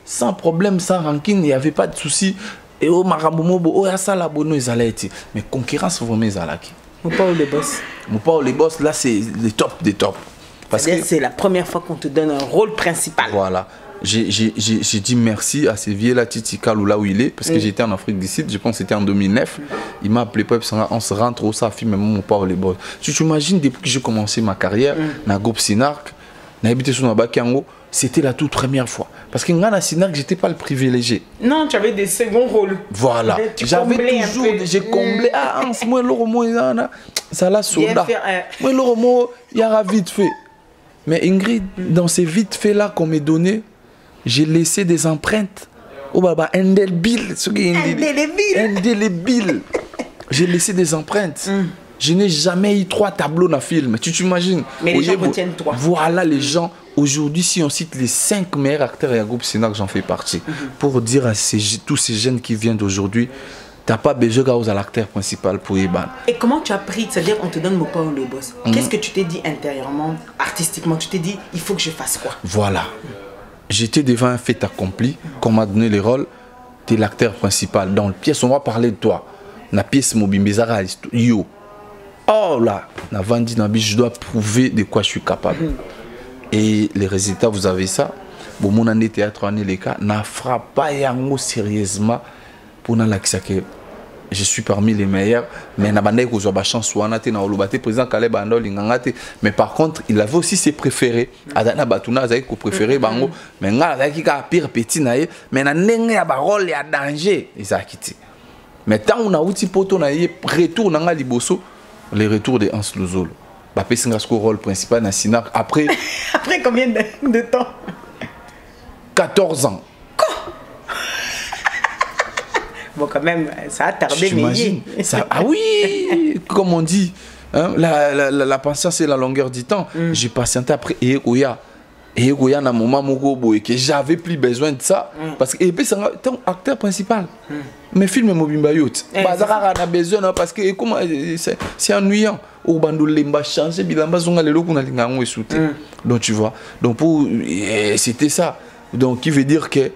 [SPEAKER 2] sans problème, sans rancune, il n'y avait pas de souci. Et au Marambomo, oh, ça la bonne, ils allaient être. Mais concurrence, vraiment, ils allaient.
[SPEAKER 1] Moupa ou les boss?
[SPEAKER 2] Moupa ou les boss, là, c'est les top des tops.
[SPEAKER 1] Parce que c'est la première fois qu'on te donne un rôle principal.
[SPEAKER 2] Voilà. J'ai dit merci à ces vieux là, Titi Kalou, là où il est, parce que j'étais en Afrique du Sud, je pense que c'était en 2009. Il m'a appelé, on se rentre au Safi, mais Moupa ou les boss. Si tu imagines, depuis que j'ai commencé ma carrière, dans le groupe Sinark, j'ai habité sur Nabakiango. c'était la toute première fois. Parce que Ngana Sinak, j'étais pas le privilégié.
[SPEAKER 1] Non, tu avais des seconds rôles.
[SPEAKER 2] Voilà. J'avais toujours, j'ai comblé. Ah, moi, ça l'a soda. Moi, il y a vite fait. Mais Ingrid, dans ces vite fait là qu'on m'a donné, j'ai laissé des empreintes. Oh, baba, indélébile. Indélébile. J'ai laissé des empreintes. Je n'ai jamais eu 3 tableaux dans le film. Tu t'imagines?
[SPEAKER 1] Mais les gens retiennent 3.
[SPEAKER 2] Voilà les gens. Aujourd'hui, si on cite les 5 meilleurs acteurs et un groupe Sinak, j'en fais partie. Pour dire à tous ces jeunes qui viennent d'aujourd'hui, tu n'as pas besoin d'avoir l'acteur principal pour y ban.
[SPEAKER 1] Et comment tu as pris? C'est-à-dire, on te donne mon pas le boss. Qu'est-ce que tu t'es dit intérieurement, artistiquement? Tu t'es dit, il faut que je fasse quoi? Voilà.
[SPEAKER 2] J'étais devant un fait accompli, qu'on m'a donné les rôles. Tu es l'acteur principal. Dans la pièce, on va parler de toi. La pièce Mobimbezara, yo. Oh là, je dois prouver de quoi je suis capable. Et les résultats, vous avez ça. Bon, mon année théâtre, année les cas, n'a frappé pas yango sérieusement pour l'accès que je suis parmi les meilleurs. Mais n'a pas de chance ou président Caleb Andol ingangate. Mais par contre, il avait aussi ses préférés. Adana Batuna avait préféré bango. Mais n'a qui a pire petit naïe. Mais n'a n'engue ba rôle ya danger. Ils a quitté. Mais tant on a outil poto naïe retour nanga liboso. Les retours de Hans Luzolo. Bapé Singasco rôle principal dans Sinak. Après
[SPEAKER 1] après combien de temps?
[SPEAKER 2] 14 ans.
[SPEAKER 1] Quoi? Bon, quand même, ça a tardé, mais
[SPEAKER 2] ça, ah oui, comme on dit, hein, la patience et la longueur du temps. J'ai patienté après et Goya na moment et que j'avais plus besoin de ça parce que c'est un acteur principal. Mes films Mobimba Yacht, bazara a besoin parce que comment c'est ennuyant. Au bando lemba changer bilamba zonga lelo kuna lingango esouté. Donc tu vois. Donc pour c'était ça. Donc qui veut dire que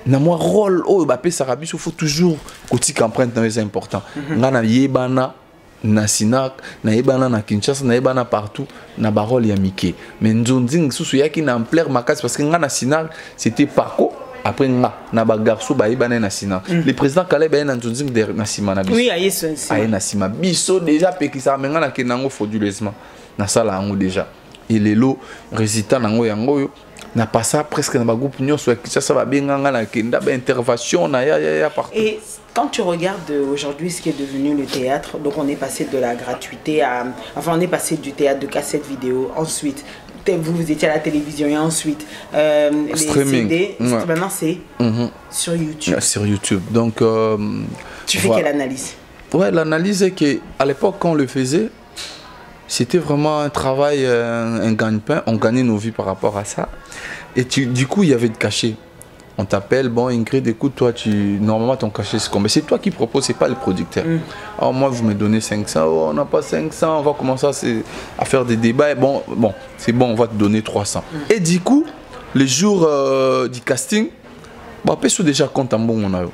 [SPEAKER 2] na moi rôle oh Mbappé Sarabi il faut toujours côté empreinte c'est important. Ngana yebana na Sinak, na yebana na Kinshasa, na yebana partout, na barol ya Mickey. Mais nzonzing susu yaki na ampleur makas parce que ngana Sinak c'était Paco. Après na ba garçon ba yebana na Sinak. Le président Caleb na nzonzing der na sima na biso.
[SPEAKER 1] Oui, ayeso.
[SPEAKER 2] Aye na sima biso déjà pekisa menga na kenango frauduleusement. Na sala yango déjà. Et les lots résultats nango yango na pas ça presque dans ma groupe nyonso ça va bien na kenda ba intervention na ya partout. Et
[SPEAKER 1] quand tu regardes aujourd'hui ce qui est devenu le théâtre, donc on est passé de la gratuité à enfin on est passé du théâtre de cassette vidéo, ensuite vous étiez à la télévision et ensuite les CD, maintenant c'est sur YouTube.
[SPEAKER 2] Sur YouTube. Donc
[SPEAKER 1] tu fais quelle analyse?
[SPEAKER 2] Ouais, l'analyse est que à l'époque quand on le faisait, c'était vraiment un travail, un gagne-pain. On gagnait nos vies par rapport à ça. Et du coup, il y avait de cachet. On t'appelle, bon Ingrid, écoute, toi, normalement ton cachet c'est combien? C'est toi qui proposes, c'est pas le producteur. Alors moi, vous me donnez 500, oh, on n'a pas 500, on va commencer à faire des débats. Bon, c'est bon, on va te donner 300. Et du coup, le jour du casting, bon, après, c'est déjà compte en bon, on a eu.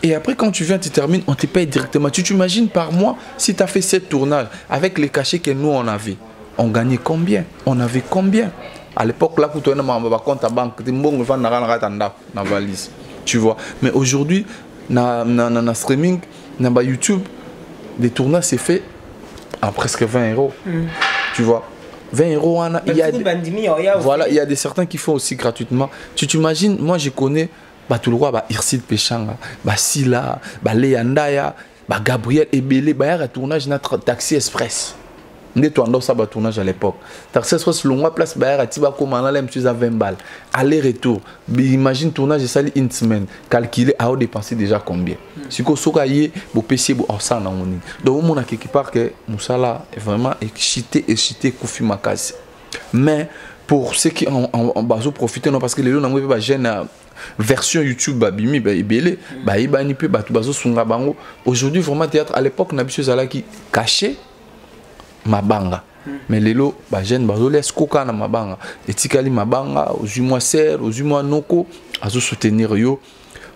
[SPEAKER 2] Et après, quand tu viens, tu termines, on te paye directement. Tu t'imagines par mois, si tu as fait 7 tournages, avec les cachets que nous, on avait, on gagnait combien? On avait combien? À l'époque, là, pour toi, on a compte à banque, tu vois. Mais aujourd'hui, dans streaming, dans YouTube, des tournages, c'est fait à presque 20 €. Tu vois. 20 €, il y a des certains qui font aussi gratuitement. Tu t'imagines, moi, je connais. Tout le roi, Irsid Péchanga, Silla, Léandaya, Gabriel Ebele, il y a un tournage de Taxi Express. On a un tournage à l'époque. Taxi Express, le mois place, il y a un 20 balles. Aller-retour. Imagine le tournage de Sali Intsmen. Calculer à dépenser déjà combien. Si vous avez un PC, vous avez un donc, on a quelque part que Moussala est vraiment excité, Koufi Makasi. Mais pour ceux qui en bas profiter, non, parce que les gens n'ont pas gêné. Version YouTube babimi belé ibani pe batu bazo sunga bango aujourd'hui vraiment théâtre à l'époque na biso zala qui caché mabanga mais lelo ba jeune bazo les koka na mabanga etikali mabanga ozumwa ser ozumwa noko azo soutenir yo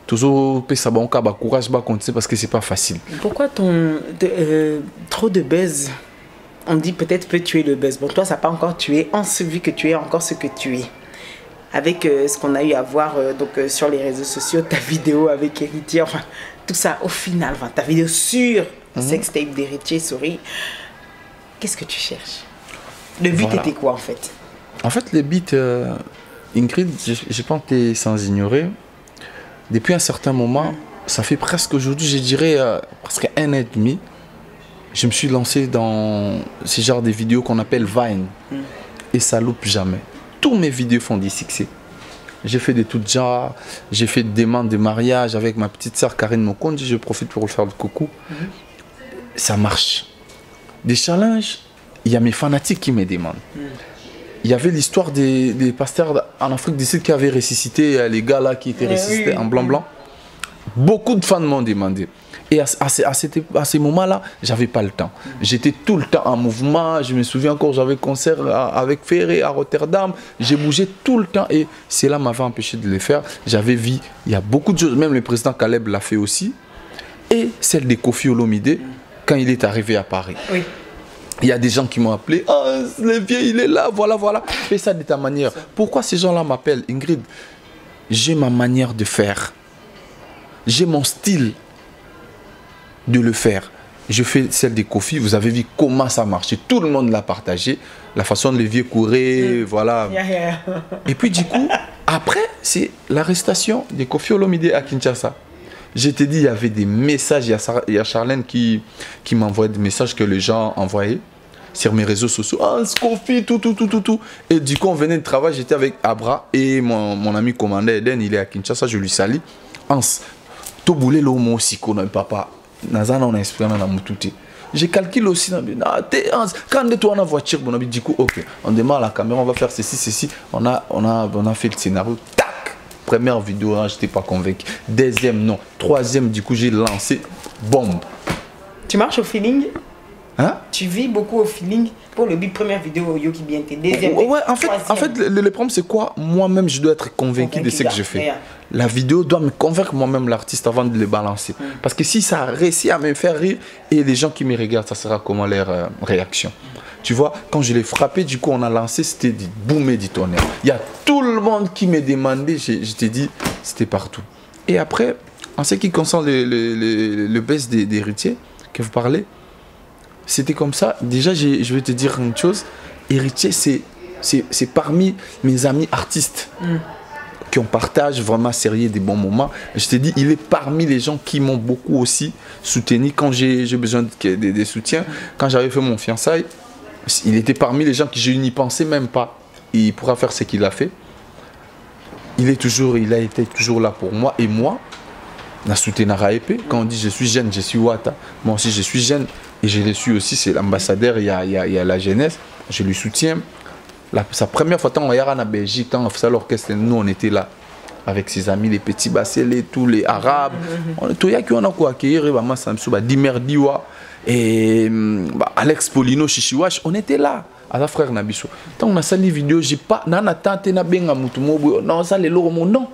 [SPEAKER 2] toujours pesa banka ba courage ba continuer parce que c'est pas facile.
[SPEAKER 1] Pourquoi trop de buzz? On dit peut-être peut tuer le buzz. Bon, toi ça n'a pas encore tué, on se vu que tu es encore ce que tu es. Avec ce qu'on a eu à voir sur les réseaux sociaux, ta vidéo avec Héritier, enfin tout ça au final, enfin, ta vidéo sur Sextape d'Héritier, sorry. Qu'est-ce que tu cherches? Le but était quoi en fait?
[SPEAKER 2] En fait le but Ingrid, je pense que tu es sans ignorer. Depuis un certain moment, ça fait presque aujourd'hui, je dirais presque 1 an et demi, je me suis lancé dans ce genre de vidéos qu'on appelle Vine. Et ça loupe jamais. Tous mes vidéos font des succès. J'ai fait de tout genre. J'ai fait des demandes de mariage avec ma petite soeur Karine Mokondi. Je profite pour lui faire le coucou. Ça marche. Des challenges, il y a mes fanatiques qui me demandent. Il y avait l'histoire des pasteurs en Afrique du Sud qui avaient ressuscité les gars là qui étaient ressuscités en blanc-blanc. Beaucoup de fans m'ont demandé. Et à ces moments-là, j'avais pas le temps. J'étais tout le temps en mouvement. Je me souviens encore, j'avais concert avec Ferré à Rotterdam. J'ai bougé tout le temps et cela m'avait empêché de le faire. J'avais vu, il y a beaucoup de choses, même le président Caleb l'a fait aussi. Et celle de Kofi Olomide, quand il est arrivé à Paris. Oui. Il y a des gens qui m'ont appelé, oh, le vieux, il est là, voilà, voilà. Fais ça de ta manière. Pourquoi ces gens-là m'appellent? Ingrid, j'ai ma manière de faire. J'ai mon style de le faire. Je fais celle des Kofi, vous avez vu comment ça marchait. Tout le monde l'a partagé. La façon de le vieux courir, voilà. Et puis du coup, après, c'est l'arrestation de Kofi Olomide à Kinshasa. Je t'ai dit, il y avait des messages, il y a Charlène qui m'envoyait des messages que les gens envoyaient sur mes réseaux sociaux. Ah, Kofi, tout. Et du coup, on venait de travail, j'étais avec Abra et mon ami commandant Eden, il est à Kinshasa, je lui salue. Hans, to boulé lo mo siko na papa. Nazana on a exprimé na mututi. J'ai calculé aussi quand on est en voiture, on a dit du coup, ok, on démarre la caméra, on va faire ceci. On a fait le scénario. Première vidéo, je n'étais pas convaincu. Deuxième, non. Troisième, du coup, j'ai lancé. Bombe.
[SPEAKER 1] Tu marches au feeling?
[SPEAKER 2] Hein?
[SPEAKER 1] Tu vis beaucoup au feeling pour le but première vidéo Yoki bien tes deuxième.
[SPEAKER 2] Ouais, en fait, le problème c'est quoi? Moi-même, je dois être convaincu de ce que je fais. La vidéo doit me convaincre moi-même l'artiste avant de le balancer. Parce que si ça réussit à me faire rire et les gens qui me regardent, ça sera comment leur réaction. Tu vois, quand je l'ai frappé, du coup, on a lancé, c'était du boom et du tonnerre. Il y a tout le monde qui me demandait, je t'ai dit, c'était partout. Et après, en ce qui concerne le buzz des héritiers que vous parlez, c'était comme ça. Déjà, je vais te dire une chose. Héritier, c'est parmi mes amis artistes qui ont partagé vraiment sérieux des bons moments. Je t'ai dit, il est parmi les gens qui m'ont beaucoup aussi soutenu quand j'ai besoin de soutien. Quand j'avais fait mon fiançailles, il était parmi les gens que je n'y pensais même pas. Il pourra faire ce qu'il a fait. Il a été toujours là pour moi. Et moi, na soutenu Raépé. Quand on dit je suis jeune, je suis Wata. Moi aussi, je suis jeune. Et je le suis aussi. C'est l'ambassadeur, il y a la jeunesse. Je lui soutiens. Sa première fois, quand on est en Belgique, quand on faisait l'orchestre, nous, on était là. Avec ses amis, les petits Bassélés, tous les Arabes. Tout y a qui on a quoi accueillir. Dimer Diwa. Et Alex Polino Chichiwash, on était là à la frère Nabiso. Tant on a sali vidéo, j'ai pas nana tante na benga mutumo non ça les loro non.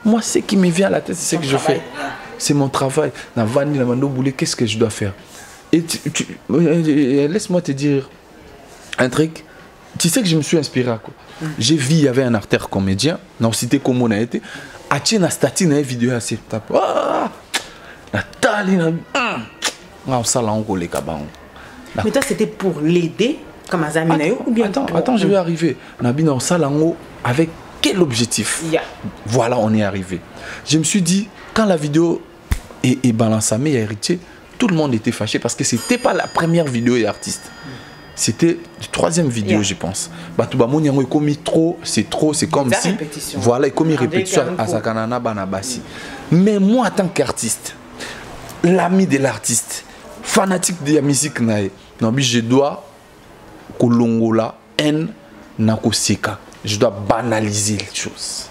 [SPEAKER 2] Moi ce qui me vient à la tête c'est ce que je fais. C'est mon travail. Na vani na mando boulé, qu'est-ce que je dois faire? Et laisse-moi te dire un truc. Tu sais que je me suis inspiré à quoi? J'ai vu il y avait un artère comédien, non cité comme on a été. Atie na statine na vidéo assez tape. Ah! Na tali na mais
[SPEAKER 1] toi, c'était pour l'aider comme Azamina ou bien
[SPEAKER 2] Attends, je vais arriver. Nabi dans Salango avec quel objectif? Voilà, on est arrivé. Je me suis dit, quand la vidéo est balancée et héritier, tout le monde était fâché parce que c'était pas la première vidéo et artiste. C'était la troisième vidéo, je pense. C'est trop, c'est comme si. Voilà, il comme une répétition à Sakanana Banabasi. Mais moi, en tant qu'artiste, l'ami de l'artiste, fanatique de la musique, je dois kolongola en nakoseka. Je dois banaliser les choses.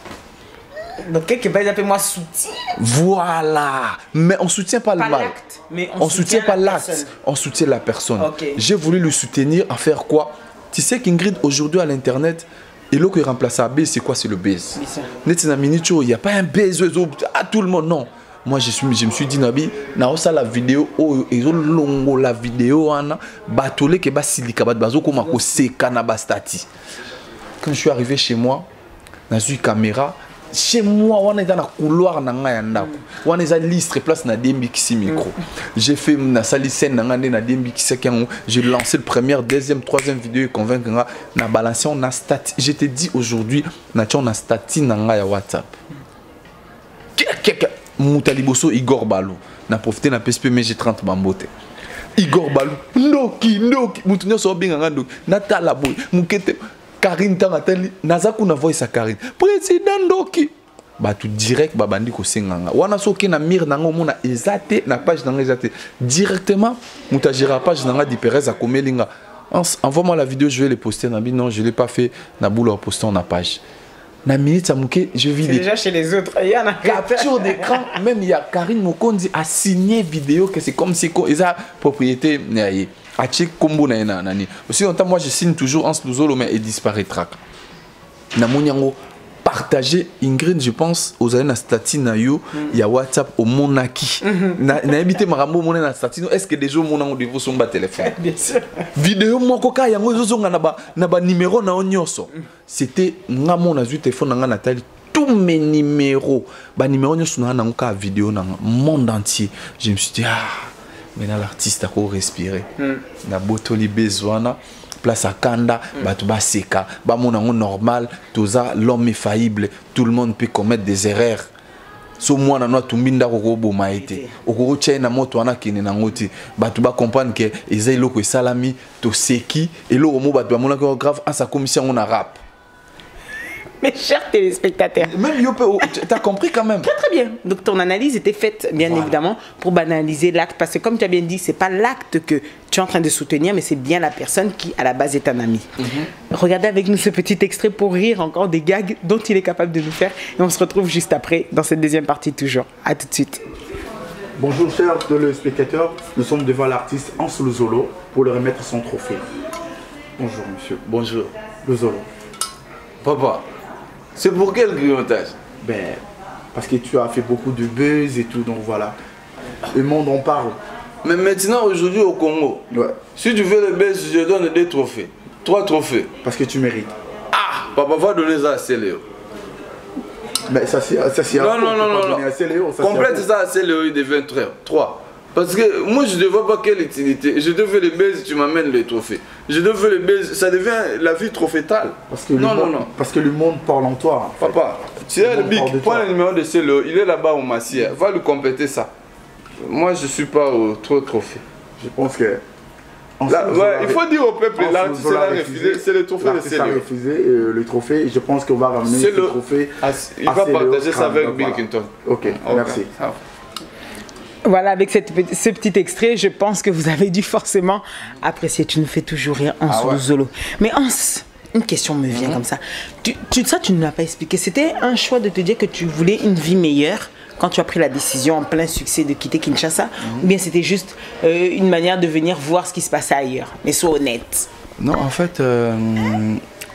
[SPEAKER 1] Donc quelque part, ils appellent moi soutien.
[SPEAKER 2] Voilà. Mais on ne soutient pas le mal.
[SPEAKER 1] Mais
[SPEAKER 2] on soutient pas l'acte. On soutient la personne. J'ai voulu le soutenir à faire quoi? Tu sais qu'Ingrid, aujourd'hui à l'internet, et l'eau qui remplace à buzz, c'est quoi? C'est le buzz. Il n'y a pas un buzz à tout le monde, non. Moi, je me suis dit, Nabi, na la vidéo, longo la vidéo, batolé ke ba silika bat bazo koma ko seka na bastati. Quand je suis arrivé chez moi, dans une caméra, chez moi on est dans la couloir nanga ya ndako on est à listre place na dembi kisi micro j'ai fait na sali scène nanga na dembi kisi kango j'ai lancé le première deuxième troisième vidéo et convaincre na balancer on a stat je te dis aujourd'hui na on a stati nanga ya WhatsApp Moutaliboso Igor Balou na profité na PSP mais j'ai 30 bambote Igor Balou Noki Moutunyo so binga ndoki Natala boy Mukete Karine Tangatali Nazaku na voice sa Karine président Ndoki ba tout direct ba bandi ko senganga wana soki na mire nango mona ezate na page nanga ezate directement mutajira page nanga di Perez a komelinga envoie-moi la vidéo je vais les poster na non je l'ai pas fait na boule poster na page na minute ça mouké je vis
[SPEAKER 1] déjà chez les autres il y en a
[SPEAKER 2] capture d'écran même il y a Karine Mokondi a signé vidéo que c'est comme si ils a propriété a check combo na nani aussi en temps moi je signe toujours en Luzolo mais il disparaîtra na monyango partager Ingrid je pense aux années na statut na yo il y a WhatsApp au monaki na habité marambo mona na statut est-ce que des jours monango de vous son ba téléphone
[SPEAKER 1] bien sûr
[SPEAKER 2] vidéo moko ka yango zozonga na ba numéro na onyoso c'était ngamo na zu téléphone nga Nathalie tous mes numéros ba numéro nyoso na nango ka vidéo na monde entier je me suis dit maintenant l'artiste a ko respirer na botoli besoin place à Kanda, batuba seka, ba monango normal, toza l'homme est faillible, tout le monde peut commettre des erreurs. So moi na no tumbinda ko bo maite. Okoko tchena moto wana kine na ngoti, batuba comprendre que ezai loko salami to seki et lo mo batuba monako grave en sa commission on a rap.
[SPEAKER 1] Mes chers téléspectateurs.
[SPEAKER 2] Même tu as compris quand même.
[SPEAKER 1] Très bien. Donc ton analyse était faite, bien évidemment, pour banaliser l'acte. Parce que comme tu as bien dit, ce n'est pas l'acte que tu es en train de soutenir, mais c'est bien la personne qui, à la base, est un ami. Regardez avec nous ce petit extrait pour rire encore des gags dont il est capable de nous faire. Et on se retrouve juste après, dans cette deuxième partie toujours. A tout de suite.
[SPEAKER 7] Bonjour chers téléspectateurs, nous sommes devant l'artiste Hans Luzolo pour lui remettre son trophée. Bonjour monsieur.
[SPEAKER 2] Bonjour.
[SPEAKER 7] Luzolo.
[SPEAKER 2] Papa. C'est pour quel grignotage?
[SPEAKER 7] Ben, parce que tu as fait beaucoup de buzz et tout, donc voilà. Le monde en parle.
[SPEAKER 2] Mais maintenant, aujourd'hui au Congo, si tu veux le buzz, je donne 2 trophées. 3 trophées.
[SPEAKER 7] Parce que tu mérites.
[SPEAKER 2] Ah, papa va donner ça à Céléo.
[SPEAKER 7] Mais ça c'est
[SPEAKER 2] non. Complète ça à Céléo, il devient 3. Parce que moi je ne vois pas quelle utilité. Je te fais les baises, tu m'amènes les trophées. Je te fais les baises, ça devient la vie trophétale.
[SPEAKER 7] Parce que parce que le monde parle en toi. En fait.
[SPEAKER 2] Papa, tu as le big, prends le numéro de Célo, il est là-bas au Massier. Va lui compléter ça. Moi je ne suis pas au trophée.
[SPEAKER 7] Je pense que...
[SPEAKER 2] Là, il faut dire au peuple, l'artiste a refusé, c'est le trophée de Célo.
[SPEAKER 7] L'artiste a refusé le trophée et je pense qu'on va ramener ce trophée.
[SPEAKER 2] Il va partager ça avec Bill Clinton.
[SPEAKER 7] Ok, merci.
[SPEAKER 1] Voilà, avec ce petit extrait, je pense que vous avez dû forcément apprécier. Tu nous fais toujours rire, Hans Luzolo. Mais Hans, une question me vient comme ça. Ça, tu ne l'as pas expliqué. C'était un choix de te dire que tu voulais une vie meilleure quand tu as pris la décision en plein succès de quitter Kinshasa, ou bien c'était juste une manière de venir voir ce qui se passait ailleurs? Mais sois honnête.
[SPEAKER 2] Non, en fait,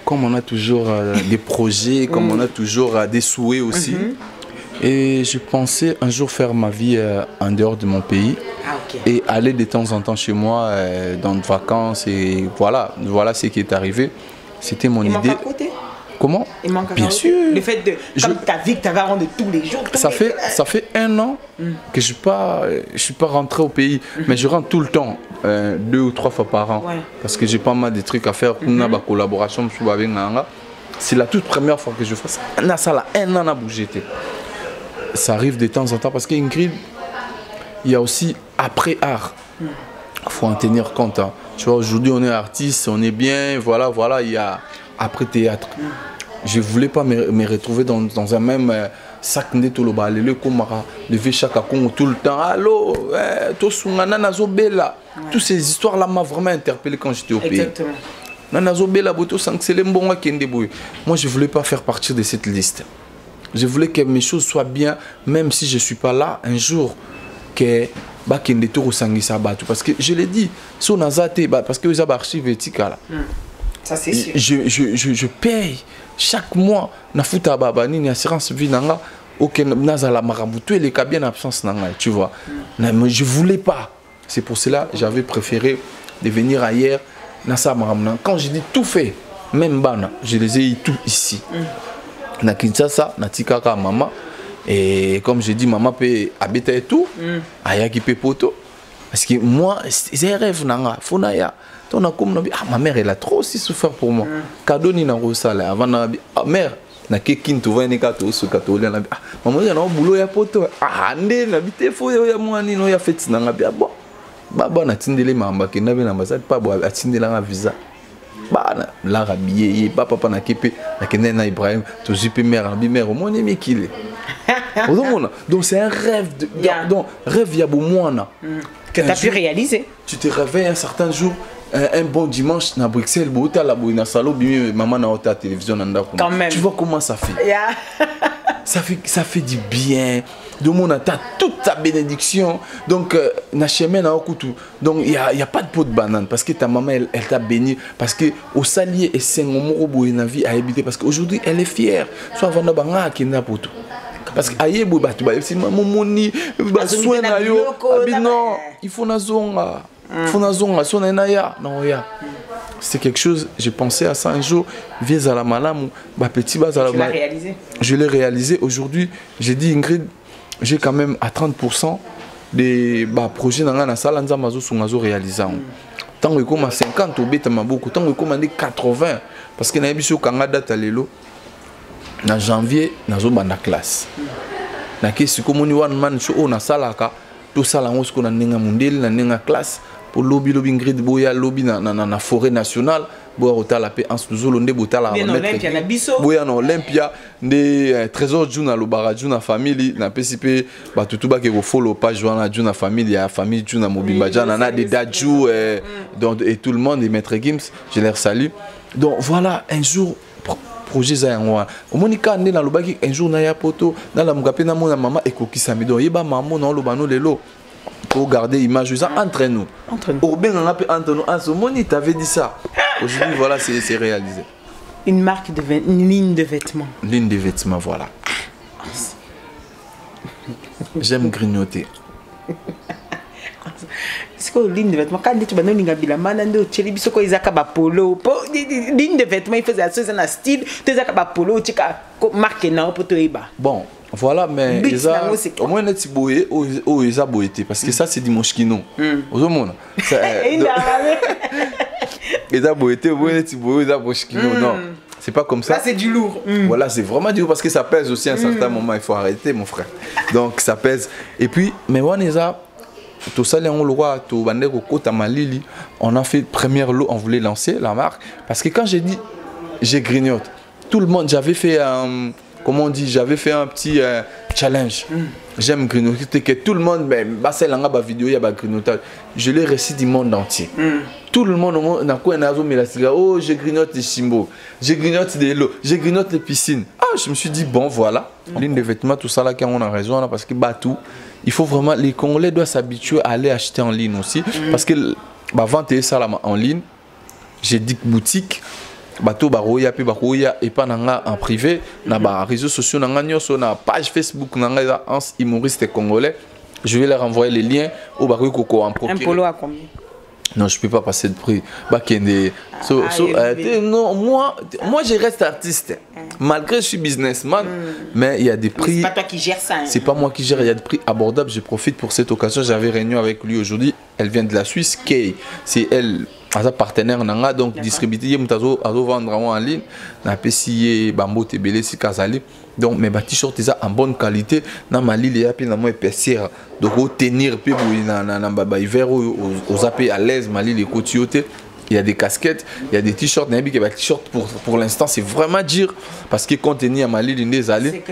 [SPEAKER 2] comme on a toujours des projets, comme on a toujours des souhaits aussi, et je pensais un jour faire ma vie en dehors de mon pays et aller de temps en temps chez moi dans des vacances et voilà ce qui est arrivé. C'était mon idée. Comment?
[SPEAKER 1] Il manque
[SPEAKER 2] bien sûr.
[SPEAKER 1] Le fait de comme ta vie que tu avais avant de tous les jours.
[SPEAKER 2] Ça fait 1 an que je suis pas rentré au pays, mais je rentre tout le temps, 2 ou 3 fois par an, parce que j'ai pas mal de trucs à faire pour une collaboration. C'est la toute première fois que je fais ça. 1 an à bouger. Ça arrive de temps en temps parce qu'Ingrid, il y a aussi après art. Il faut en tenir compte. Hein. Tu vois, aujourd'hui on est artiste, on est bien, voilà, il y a après théâtre. Je ne voulais pas me retrouver dans un même sac de tout le bal, le comara, lever chaque con tout le temps. Allô, toutes ces histoires-là m'ont vraiment interpellé quand j'étais au pays. Moi, je ne voulais pas faire partie de cette liste. Je voulais que mes choses soient bien, même si je ne suis pas là, un jour, que parce que je l'ai dit, parce que vous avez archivé
[SPEAKER 1] ça c'est sûr.
[SPEAKER 2] Je paye chaque mois na futa babani ni assurance vie nanga aucun nazala marabutu et les cabines absence nanga, tu vois. Mais je voulais pas. C'est pour cela j'avais préféré de venir ailleurs na ça maramna. Quand je dis tout fait, même bana, je les ai tout ici. na Kinshasa na tikaka maman et comme je dis maman peut habiter et tout ayaki pe poto parce que moi j'ai rêve nanga fona ya ton a comme ma mère elle a trop aussi souffert pour moi cadeau ni na rosala avant na mère na kekin tu vois ni ka to su ka to na maman ya na boulot ya poto ande na bité fo ya mwani no ya fête nanga bia bon baba na tindele mamba ke na be na ambassade pas bo atindela nga visa bana la rabie papa na kepe na kende na Ibrahim to jipe mère au moins ni qu'il donc c'est un rêve donc rêve ya bomwana
[SPEAKER 1] que tu as pu réaliser.
[SPEAKER 2] Tu te réveilles un certain jour un bon dimanche na Bruxelles bota la boina salo bimi maman na hota télévision nanda tu vois comment ça fait ça fait du bien. De mon a toute ta bénédiction. Donc, na chemin na okutu. Donc, il y a pas de pot de banane parce que ta maman elle t'a béni parce que au salier et c'est ngomoro boye na vie à habiter parce qu'aujourd'hui elle est fière. Soit vanda banga qui n'a poto. Parce que aye boye batu ba si maman moni ba soin na yo non, il faut na zonga. Il faut na zonga so na ya non ya. C'est quelque chose, j'ai pensé à ça un jour, viens à la malam, petit bas à la malam. Je l'ai réalisé. Aujourd'hui, j'ai dit Ingrid, j'ai quand même à 30% des projets dans la salle en réalisé. Tant que comme à 50 au bêta beaucoup, tant que comme à 80 parce que na biso kanga date lelo na janvier nazo bana classe. Na kesi comme ni one man show na salaka tout ça là on se connaît na mundel na ninga classe pour lobby Ingrid boya lobby na forêt nationale boya otala pe en suzolo nde botala
[SPEAKER 1] Olympia na biso
[SPEAKER 2] boya na Olympia nde trésor juna lo bara juna family na PCP ba tutuba ke go follow page wana juna family ya famille juna mobimba jana na de daju donc et tout le monde et maître Gims je les salue donc voilà un jour projet za yango au monika nde na lobaki un jour na ya poto na la mukape na mona maman ekokisa mi donc yeba maman na lobano lelo pour garder image ça entre nous. Au bien entre nous. En ce moment, tu avais dit ça. Aujourd'hui, voilà, c'est réalisé.
[SPEAKER 1] Une marque de une ligne de vêtements.
[SPEAKER 2] Ligne de vêtements, voilà. J'aime grignoter.
[SPEAKER 1] C'est quoi ligne de vêtements? Quand tu vas dans l'ingabila, manando, tchéli bisoko izaka ba polo. Ligne de vêtements, il faisait ça dans style. Tu izaka ba polo, tu as marqué na pour toi iba.
[SPEAKER 2] Bon. Voilà, mais au moins les boyé ou ils aboyé parce que ça c'est du moschino. Au monde. Ils aboyé au moins les boyé ils moschino non. C'est pas comme ça.
[SPEAKER 1] Là c'est du lourd.
[SPEAKER 2] Voilà, c'est vraiment du lourd parce que ça pèse aussi à un certain moment, il faut arrêter mon frère. Donc ça pèse et puis mais on les a tout ça les on le voit tout bandeko kota malili, on a fait première lot, on voulait lancer la marque parce que quand j'ai dit j'ai grignote, tout le monde j'avais fait comment on dit, j'avais fait un petit challenge. J'aime grignoter que tout le monde, bah c'est la vidéo, il y a grignotage. Je l'ai réussi du monde entier. Tout le monde n'a quoi oh je grignote des chimbos, je grignote des lots, je grignote les piscines. Ah je me suis dit bon voilà, ligne de vêtements tout ça là quand on a raison là parce que bah tout, il faut vraiment les Congolais doivent s'habituer à aller acheter en ligne aussi parce que bah vendre ça là en ligne, j'ai dit boutique. Bato baroya pe baroya et pas nanga en privé na ba réseaux sociaux nanga nyoso na page Facebook nanga ans humoriste congolais je vais leur envoyer les liens au baroy coco en procurer.
[SPEAKER 1] Un polo à combien?
[SPEAKER 2] Non je peux pas passer de prix bakende non moi je reste artiste malgré je suis businessman mais il y a des prix.
[SPEAKER 1] C'est pas toi qui gères ça.
[SPEAKER 2] C'est pas moi qui gère, il y a des prix abordables. Je profite pour cette occasion, j'avais réunion avec lui aujourd'hui, elle vient de la Suisse, Kay, c'est elle un partenaire nanga donc distributeur mutazo azo vendre en ligne na pesiye bambo tebele si kazali donc mes t-shirts ils en bonne qualité na mali les api na moi épaissir donc au tenir pe na baba hiver aux api à l'aise mali les côtés. Il y a des casquettes, il y a des t-shirts, t-shirts pour l'instant c'est vraiment dur parce que contenu à Mali des allées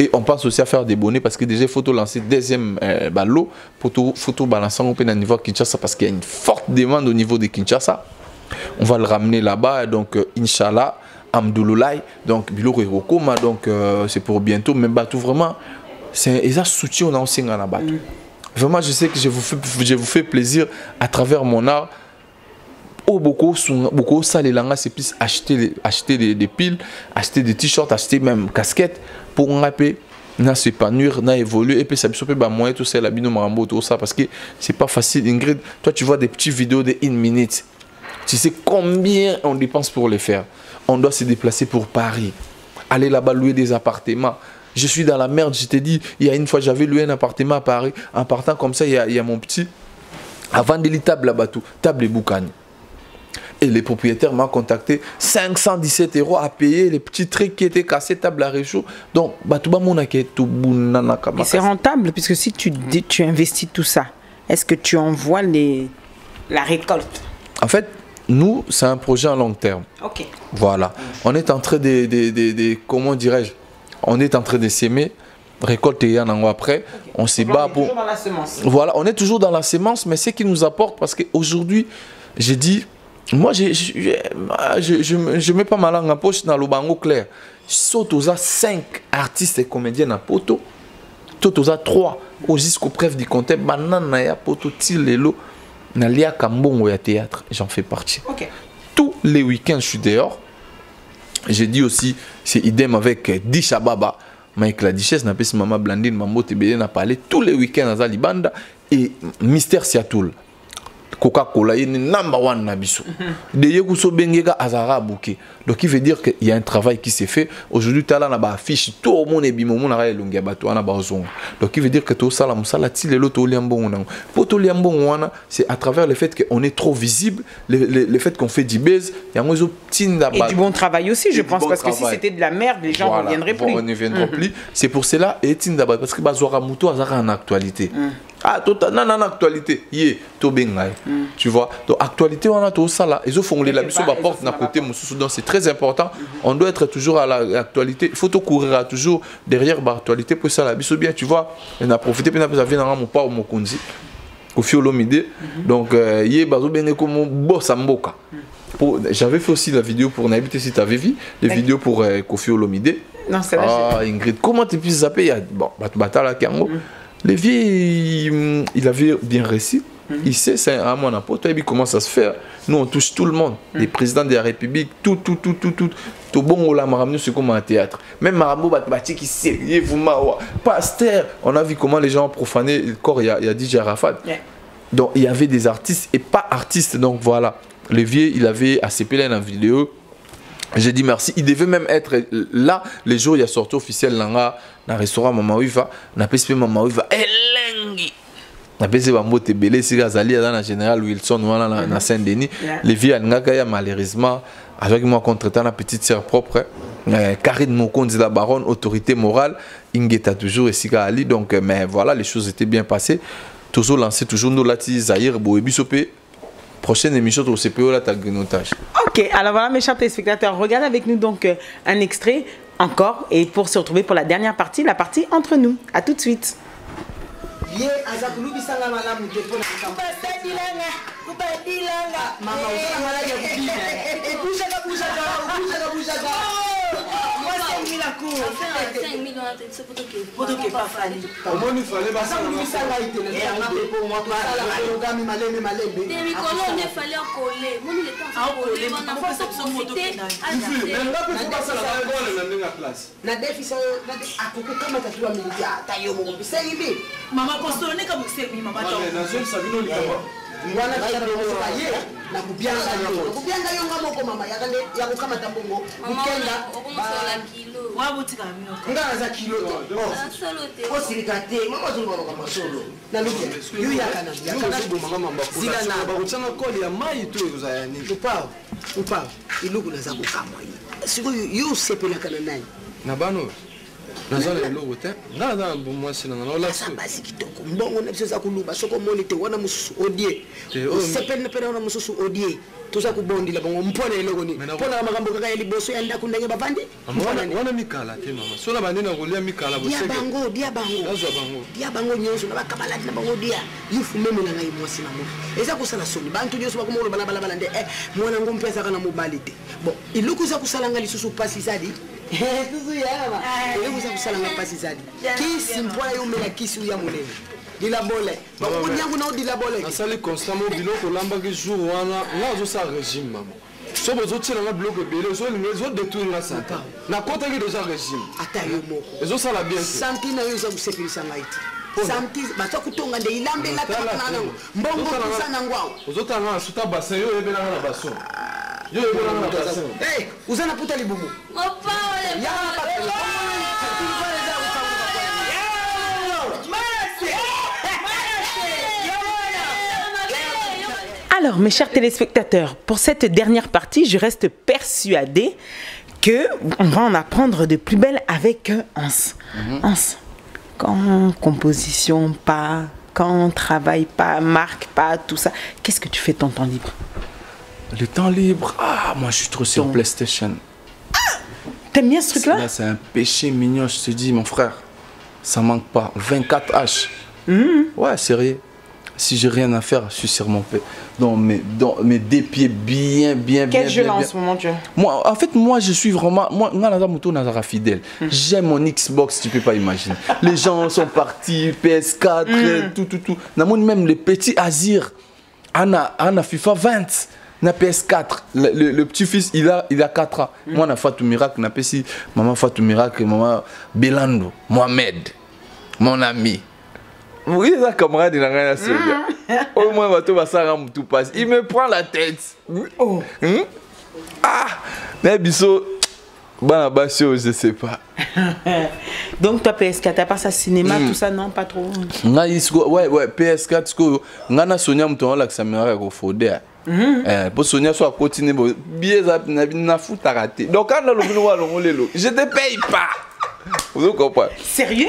[SPEAKER 2] et on pense aussi à faire des bonnets parce que déjà il faut lancer deuxième ballot pour photo balancer au niveau de Kinshasa parce qu'il y a une forte demande au niveau de Kinshasa. On va le ramener là-bas donc Inch'Allah, Amdouloulaï, donc Biloko et Rokoma donc c'est pour bientôt mais tout vraiment c'est un soutien on a aussi à la batte. Vraiment je sais que je vous fais plaisir à travers mon art. Oh, beaucoup ça les langues c'est plus acheter des piles, acheter des t-shirts, acheter même casquettes pour rapper, na s'épanouir, na évoluer et puis ça peut pas moyen tout ça la bino marambo tout ça parce que c'est pas facile Ingrid. Toi tu vois des petites vidéos de 1 minute. Tu sais combien on dépense pour les faire. On doit se déplacer pour Paris. aller là-bas louer des appartements. Je suis dans la merde, je t'ai dit, il y a une fois, j'avais loué un appartement à Paris. En partant comme ça, il y a mon petit, avant de table là-bas, table et boucane. Et les propriétaires m'ont contacté, 517 € à payer les petits trucs qui étaient cassés, table à réchaud. Donc,
[SPEAKER 1] c'est rentable, puisque si tu investis tout ça, est-ce que tu envoies la récolte?
[SPEAKER 2] En fait, nous, c'est un projet à long terme.
[SPEAKER 1] Ok.
[SPEAKER 2] Voilà. On est en train de comment dirais-je, on est en train de s'aimer, récolter un an après. Okay. On se bat pour...
[SPEAKER 1] toujours dans la semence.
[SPEAKER 2] Voilà, on est toujours dans la semence, mais ce qui nous apporte, parce qu'aujourd'hui, j'ai dit, moi, je mets pas ma langue en poche dans le bango clair. Saute aux 5 artistes et comédiens à poto, tout aux 3, jusqu'au preuve du compte, banana ya poto, tilelo, nalia kambongo ya théâtre, j'en fais partie.
[SPEAKER 1] Okay.
[SPEAKER 2] Tous les week-ends, je suis dehors. J'ai dit aussi, c'est idem avec Disha Baba, avec la Duchesse, n'a pas si maman Blandine, maman Tébélé n'a parlé tous les week-ends à Zalibanda et Mister Seattle. Coca-Cola est number one nabiso. De Yekuso Bengega Azara Bouké. Donc il veut dire qu'il y a un travail qui s'est fait. Aujourd'hui, tu as là une affiche, tout le monde est bimon, on a longue bateau, on a bazon. Donc il veut dire que tout ça, la tile et l'autre liambon. Pour tout liambon, c'est à travers le fait qu'on est trop visible, le fait qu'on fait du buzz, il y a un
[SPEAKER 1] et du bon travail aussi, je pense, parce que si c'était de la merde, les gens ne reviendraient plus.
[SPEAKER 2] On ne viendrait plus. C'est pour cela, et Tindabat, parce que Bazora Mouto a en actualité. Ah, non, actualité, tu vois. Donc, actualité, on a tout ça là. Ils font les labisso, porte d'un côté, donc c'est très important. On doit être toujours à l'actualité. Il faut tout courir toujours derrière l'actualité pour ça, la biso bien, tu vois. On a profité, puis on a vu dans mon pas au Mokonzi, au Fiolomide. Donc, il y a bien comme boss Amboka. J'avais fait aussi la vidéo pour Naïbité, si tu avais vu, les vidéos pour Kofi Olomide.
[SPEAKER 1] Non, c'est vrai.
[SPEAKER 2] Ah, Ingrid, comment tu peux zapper? Bon, Batala Kango. Le vieux, il avait bien réussi. Il sait, c'est à mon apôtre. Et comment ça se fait? Nous, on touche tout le monde. Les présidents de la République, tout. Tout bon, on a ramené, c'est comme un théâtre. Même Marambo Batbati qui sait, pasteur. On a vu comment les gens ont profané le corps. Il y a DJ Arafat. Donc, il y avait des artistes et pas artistes. Donc, voilà. Le vieux, il avait ACP là dans la vidéo. J'ai dit merci. Il devait même être là les jours où il a sorti officiel dans le restaurant Mama Wifa. On a fait Mama Wifa. Elengi. On a fait Mama Tébélé. C'est Gazali dans la Général Wilson dans Saint-Denis. Les vieux, malheureusement, avec moi contre la petite sœur propre. Karine Mokondi, la baronne, autorité morale. Ingeta toujours et Siga Ali. Donc, mais voilà, les choses étaient bien passées. Toujours lancé, toujours nous lati Zahir Boébisopé. Prochaine émission au CPO, là, tu as le grignotage. Ok,
[SPEAKER 1] alors voilà mes chers téléspectateurs, regardez avec nous donc un extrait encore et pour se retrouver pour la dernière partie, la partie entre nous. A tout de suite.
[SPEAKER 6] na kubianga yo ngamoko mama ya kukamata mbongo mukenda wabutika mino ngana za kilo ko sirikate mama zungoro kama solo na luke yu yakana mama zila na bakutsana koli ya mai tu ekuzayani upa iluku na za kukamwa yi siko yu sepela kana nani
[SPEAKER 3] na bano nazala eloko te nga naza na mwasi nanga naolasi
[SPEAKER 6] basi kitoko mbongo na biso za kuluba soko moni te wana mususu odie sepelne pena wana mususu odie toza kubondila bongo mpona eloko ni mpona makambo kaka ya liboso ya ndako ndenge bavandi
[SPEAKER 3] wana mikala te mama sona bandena kolia mikala boseke
[SPEAKER 6] dia bango nyonso na bakabalati na bango dia yufu meme na ngai mwasi na mo eza kusala soni bantu nyonso bakomolo bala nde mwana ngo mpesa kana mobali te bon iluku za kusala ngali susu pasi zadi tuzu yama iluku za kusala ngali pasi zadi kisi mpona yo mela kisi uya monene dilabole bakunyangu na dilabole
[SPEAKER 3] asali constamment biloko lambaki jour wana nga zo sa régime mama so bozo tshela na bloc belé zo détruire la santé na kota ki déjà régime
[SPEAKER 6] ata yo moko
[SPEAKER 3] ezo sala bien
[SPEAKER 6] santé na yo za kusepelisa ngaiti santé bato kutonga nde ilambe la kana mbongo kusana ngwao
[SPEAKER 3] ozotanga suta bassin yo yebela na basson yo yebela na bassin
[SPEAKER 6] uzana puta libumu
[SPEAKER 5] Mopa ole
[SPEAKER 1] Alors, mes chers téléspectateurs, pour cette dernière partie, je reste persuadée qu'on va en apprendre de plus belle avec Hans. Hans, quand composition pas, quand travail pas, marque pas, tout ça, qu'est-ce que tu fais ton temps libre?
[SPEAKER 2] Le temps libre, moi je suis trop sur PlayStation.
[SPEAKER 1] T'aimes bien ce truc-là?
[SPEAKER 2] Là, c'est un péché mignon, je te dis, mon frère. Ça manque pas. 24H. Ouais, sérieux. Si j'ai rien à faire, je suis sur mon père. Dans mes deux pieds bien.
[SPEAKER 1] Quel jeu en ce moment tu as?
[SPEAKER 2] Moi, en fait, moi, je suis vraiment. Moi, Nazara fidèle. J'aime mon Xbox, tu peux pas imaginer. Les gens sont partis, PS4, tout. Même le petit Azir, Anna FIFA 20. Na PS4, le petit-fils, il a 4 ans. Moi, on a Fatou Miracle, on a PC, maman Fatou Miracle, maman Belando, Mohamed, mon ami. Oui, ça camarade, il n'a rien à se dire. Au moins, tout passe. Il me prend la tête. Mais biso, je sais pas.
[SPEAKER 1] Donc, toi, PS4, t'as pas ça cinéma, tout ça, non, pas trop?
[SPEAKER 2] Ouais, PS4, on a Sonia Mouton, là, que ça m'a refondé. Pour Sonia soit continuer bien na foutre raté. Donc quand je te paye pas. Vous comprenez?
[SPEAKER 1] Sérieux?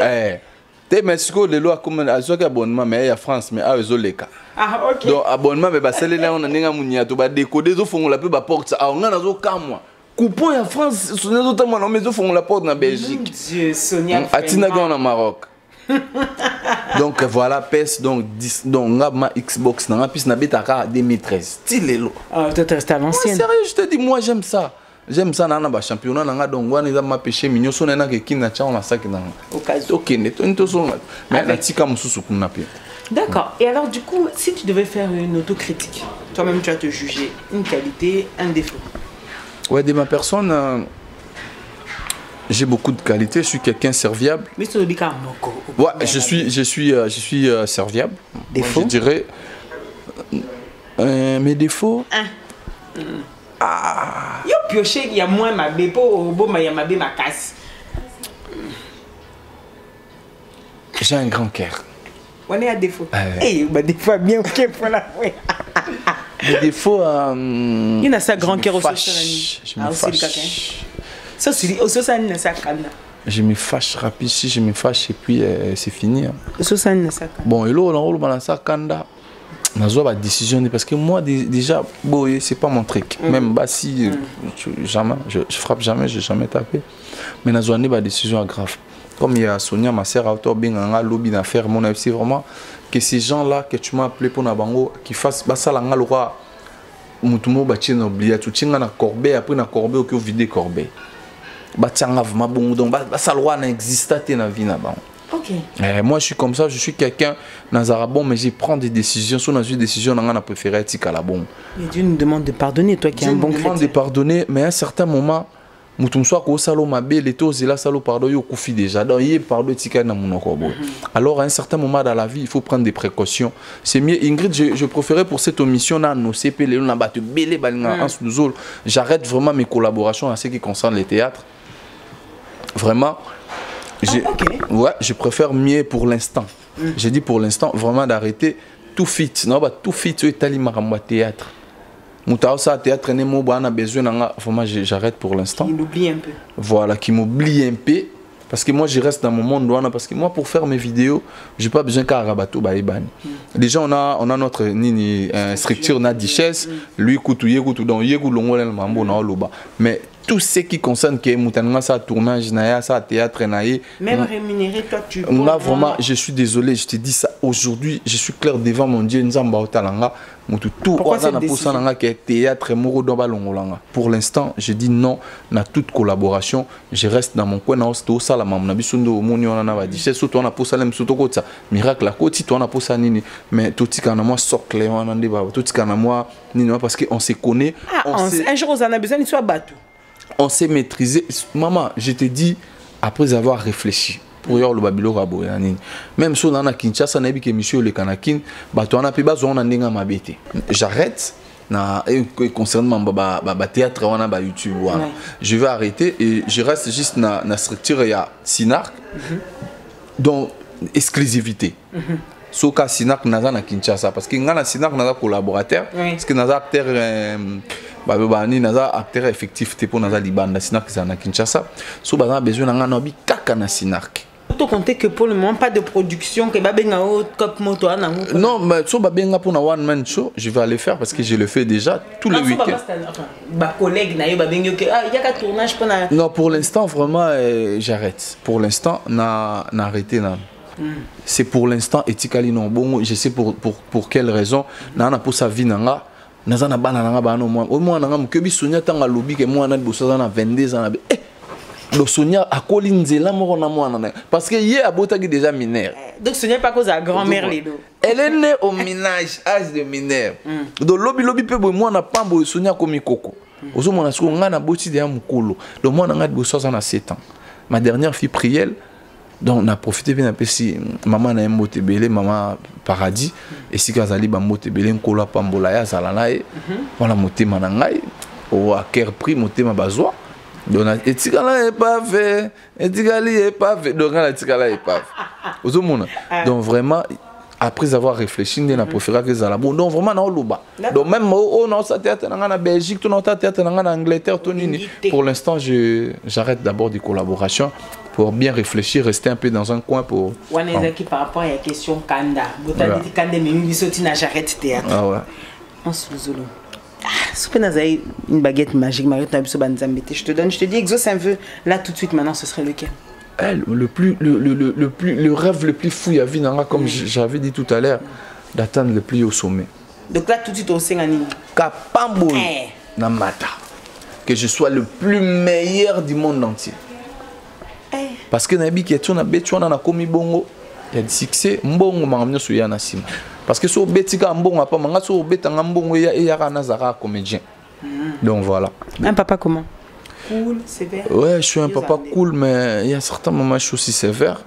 [SPEAKER 2] T'es Mexico les lois comme à ce abonnement mais il y a France mais à Zoleka.
[SPEAKER 1] Ah OK.
[SPEAKER 2] Donc abonnement mais c'est là on a ninga munia to ba décoder zo font la peu ba porte ça on a zo kamwa. Coupon en France Sonia notamment non mais zo font la porte en Belgique.
[SPEAKER 1] Dieu Sonia.
[SPEAKER 2] Atina en Maroc. Donc voilà PES donc ma Xbox na puis na betaka 2013 tilelo.
[SPEAKER 1] Ah toi tu restes à l'ancienne.
[SPEAKER 2] Sérieux je te dis moi j'aime ça na ba championnat na donc wana za ma péché mignon so na ke kina cha on la saki na OK neto so mais na tika mususu kuna pe.
[SPEAKER 1] D'accord. Et alors du coup si tu devais faire une autocritique toi-même tu vas te juger une qualité un défaut.
[SPEAKER 2] Ouais de ma personne j'ai beaucoup de qualités, je suis quelqu'un serviable.
[SPEAKER 1] Mais c'est le cas.
[SPEAKER 2] Ouais, je suis serviable.
[SPEAKER 1] Défaut?
[SPEAKER 2] Je dirais mes défauts.
[SPEAKER 1] Yo pioché il y a moins ma bépo au beau ma yamabe ma casse.
[SPEAKER 2] J'ai un grand cœur.
[SPEAKER 1] On est à défaut. Bah des fois bien OK pour la fois.
[SPEAKER 2] Les défauts
[SPEAKER 1] il a sa grand cœur au social.
[SPEAKER 2] Je me fâche.
[SPEAKER 1] Ça c'est au social na sa kana.
[SPEAKER 2] Je me fâche rapide si je me fâche et puis c'est fini.
[SPEAKER 1] Au social na sa kana.
[SPEAKER 2] Bon et là on roule dans sa kanda. Nazo ba décision parce que moi déjà boy c'est pas mon truc. Même bah si jamais je frappe jamais, j'ai jamais tapé. Mais nazo ba décision grave. Comme il y a Sonia ma sœur auteur bien nga lobby d'affaires mon c'est vraiment que ces gens-là que tu m'as appelé pour na bango qui fassent bah ça la nga loi mutumo ba tient oublier tu tinga na corbeille après na corbeille au vider corbeille. Bah tiens vraiment bon donc bah ça loi n'existe pas dans vie na bango.
[SPEAKER 1] OK.
[SPEAKER 2] Moi je suis comme ça, je suis quelqu'un dans bon mais je prends des décisions, sur une décision on a préféré tika la bon.
[SPEAKER 1] Mais Dieu nous demande de pardonner toi qui es un bon chrétien. Dieu nous demande
[SPEAKER 2] de pardonner mais à un certain moment mutum soit ko salo mabe les taux et là salo pardon yo kufi déjà donc il pardon tika na monoko bon. Alors à un certain moment dans la vie, il faut prendre des précautions. C'est mieux Ingrid, je préférais pour cette omission là nos CP les on a battu belé balinga en sous. J'arrête vraiment mes collaborations en ce qui concerne les théâtres. Vraiment ouais, je préfère mieux pour l'instant. J'ai dit pour l'instant vraiment d'arrêter tout fit. Non, bah tout fit tu es tali maramba théâtre. Moutao ça théâtre n'est mo a besoin vraiment j'arrête pour l'instant.
[SPEAKER 1] Il oublie un peu.
[SPEAKER 2] Voilà, qui m'oublie un peu parce que moi je reste dans mon monde parce que moi pour faire mes vidéos, j'ai pas besoin qu'à rabato baïban. Déjà on a notre nini structure na dichesse, lui koutouye koutou donc yegou longo le mambo na loba. Mais tout ce qui concerne que Moutanga ça tournage naya ça théâtre naïe
[SPEAKER 1] même rémunéré toi tu
[SPEAKER 2] on a vraiment je suis désolé je te dis ça aujourd'hui je suis clair devant mon Dieu nzamba otalanga mutu tout na posa nanga que théâtre moko do balongolanga pour l'instant je dis non na toute collaboration je reste dans mon coin na hosto sala mamna bisundo moni ona na ba di c'est surtout na posa lem surtout kotsa miracle la koti to na posa nini mais tout kana moi socle on ande ba tout kana moi nini parce que on se connaît
[SPEAKER 1] un jour on a besoin de soit bateau.
[SPEAKER 2] On s'est maîtrisé. Maman, je te dis, après avoir réfléchi, pour y avoir le babilo rabo, même si on a Kinshasa, on a dit que monsieur le Kanakin, on a pu on a mabete. J'arrête concernant le théâtre, YouTube. Je vais arrêter et je reste juste dans la structure, il y a Sinark, donc exclusivité. Sauf que Sinark n'a pas Kinshasa, parce que dans Sinark n'a pas collaborateur, parce que n'a acteur acteur effectif pour nous Liban, Sinark c'est à Kinshasa. Sauf que besoin d'un kaka na Sinark.
[SPEAKER 1] Tu comptes que pour le moment pas de production que babenga au cop moto
[SPEAKER 2] non mais so babenga pour na one man show je vais aller faire parce que je le fais déjà tous les week-ends.
[SPEAKER 1] Ba collègue na yo babenga que il y a qu'un tournage pour na.
[SPEAKER 2] Non pour l'instant vraiment j'arrête. Pour l'instant na arrêté là. C'est pour l'instant etikali non bon je sais pour quelle raison na pour sa vie nanga nazana bana nanga bana au moins nanga mkebi sonya tanga lobby que moi na bossa na 22 ans le Sonia a colinzela parce que hier a botagi déjà mineur.
[SPEAKER 1] Donc Sonia pas cause à grand-mère les deux.
[SPEAKER 2] Elle est née au minage âge de mineur. Donc lobby peut moi na pambo Sonia comme coco. Ozo mona so ngana boti de mukolo. Le moi na bossa na 7 ans. Ma dernière fille Priel donc on a profité bien un peu si maman na mbote belé maman paradis et si kazali ba mbote belé nkolo pambola ya zalana e voilà motema na ngai au à quel prix motema bazwa. Donc, etikala est pas fait, etikali est pas fait. Donc, etikala est pas fait. Donc, vraiment, après avoir réfléchi, on a préféré que ça la bon. Donc, vraiment, on loba. Donc, même on a ça théâtre en Belgique, tout notre théâtre en Angleterre, tout nini. Pour l'instant, j'arrête d'abord des collaborations pour bien réfléchir, rester un peu dans un coin pour.
[SPEAKER 1] On est qui par rapport à la question Kanda. Vous avez dit Kanda, mais il sorti na j'arrête théâtre.
[SPEAKER 2] Ah ouais.
[SPEAKER 1] On se zolo. Une baguette magique, je te donne, je te dis, exauce un vœu. Là, tout de suite, maintenant, ce serait lequel?
[SPEAKER 2] Le rêve le plus fou, il y a vu, comme j'avais dit tout à l'heure, d'atteindre le plus haut sommet.
[SPEAKER 1] Donc là, tout de suite, au Sénganini.
[SPEAKER 2] Kapambo, Namata. Que je sois le plus meilleur du monde entier. Parce que Nabi qui est na komi bongo, il y a du succès, mbongo m'amène sur yana sim. Parce que si on betika mbongo pas manga si on betanga mbongo ya kana zara comédien. Donc voilà.
[SPEAKER 1] Un papa comment? Cool, sévère.
[SPEAKER 2] Ouais, je suis un papa cool, mais il y a certains moments je suis aussi sévère.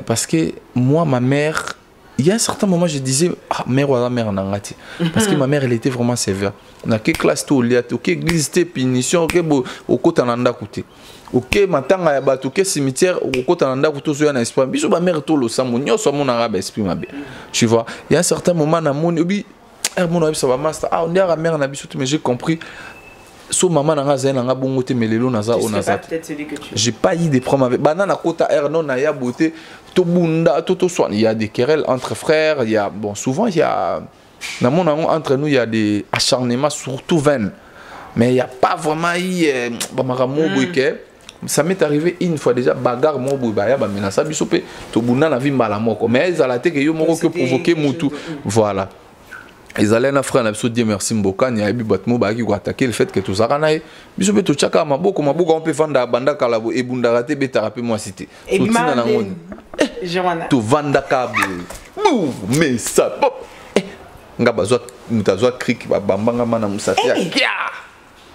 [SPEAKER 2] Parce que moi ma mère, il y a un certain moment je disais ah mère ou la mère nangati. Parce que ma mère elle était vraiment sévère. Na quelle classe tu lia, tu quelle église te punition, que au côté nanda côté. Ok, matanga ya bato ke cimetière au côté nanda kuto so na espoir biso ba mère to lo samonyo so mon arabe esprit mabe. Tu vois, il y a un certain moment na mon obi mon obi ça va master ah on dit à mère na biso mais j'ai compris so maman na nga zena nga bongo te melelo na za onaza. J'ai pas eu des problèmes avec banana kota er non na ya beauté to bunda to soin il y a des querelles entre frères, il y a bon souvent il y a na mon entre nous il y a des acharnements surtout vaines. Mais il n'y a pas vraiment eu ça m'est arrivé une fois déjà bagarre mon boubaya ba menasa bisope to bunda na vimba la moko mais ils allaient que yo moko que provoquer mutu voilà ils allaient na frère na biso dire merci mboka ni abi batmo ba ki ko attaquer le fait que tout ça kana bisope to chaka maboko on peut vendre banda kalabo e bunda raté betara pe moi cité
[SPEAKER 1] to tina na ngoni
[SPEAKER 2] to vanda kabo mais ça nga bazwa mutazwa krik ba bambanga mana musati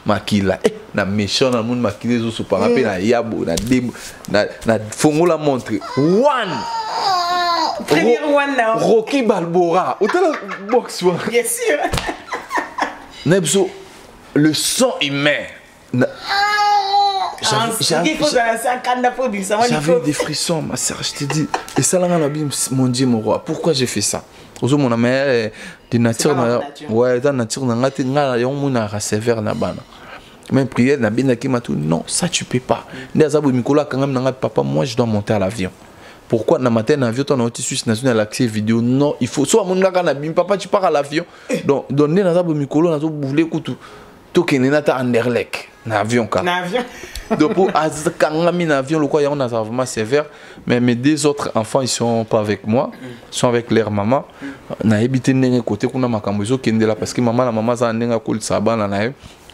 [SPEAKER 2] makila na méchant na monde makile zo so para pe na yabo na debo na fongola montre one
[SPEAKER 1] premier one now
[SPEAKER 2] Rocky Balboa autant boxe
[SPEAKER 1] bien sûr
[SPEAKER 2] nebso le sang humain j'avais des frissons ma sœur je te dis et ça là mon Dieu mon roi pourquoi j'ai fait ça aux mon amère de nature ouais dans nature na ngate ngala yo mona sévère na bana même prière na bina ki matu non ça tu peux pas ndaza bo mikola kangam na papa moi je dois monter à l'avion pourquoi na matin avion ton autre Suisse national accès vidéo non il faut soit mon ngaka na bim papa tu pars à l'avion donc donner na bo mikolo na to bouvler kutu to kenena ta Anderlecht na avion ka
[SPEAKER 1] na avion
[SPEAKER 2] donc pour kangami na avion le quoi on a vraiment sévère mais mes deux autres enfants ils sont pas avec moi ils sont avec leur maman na habité ndenge côté kuna makambo zo kendela parce que maman la maman za ndenga ko sabana na ye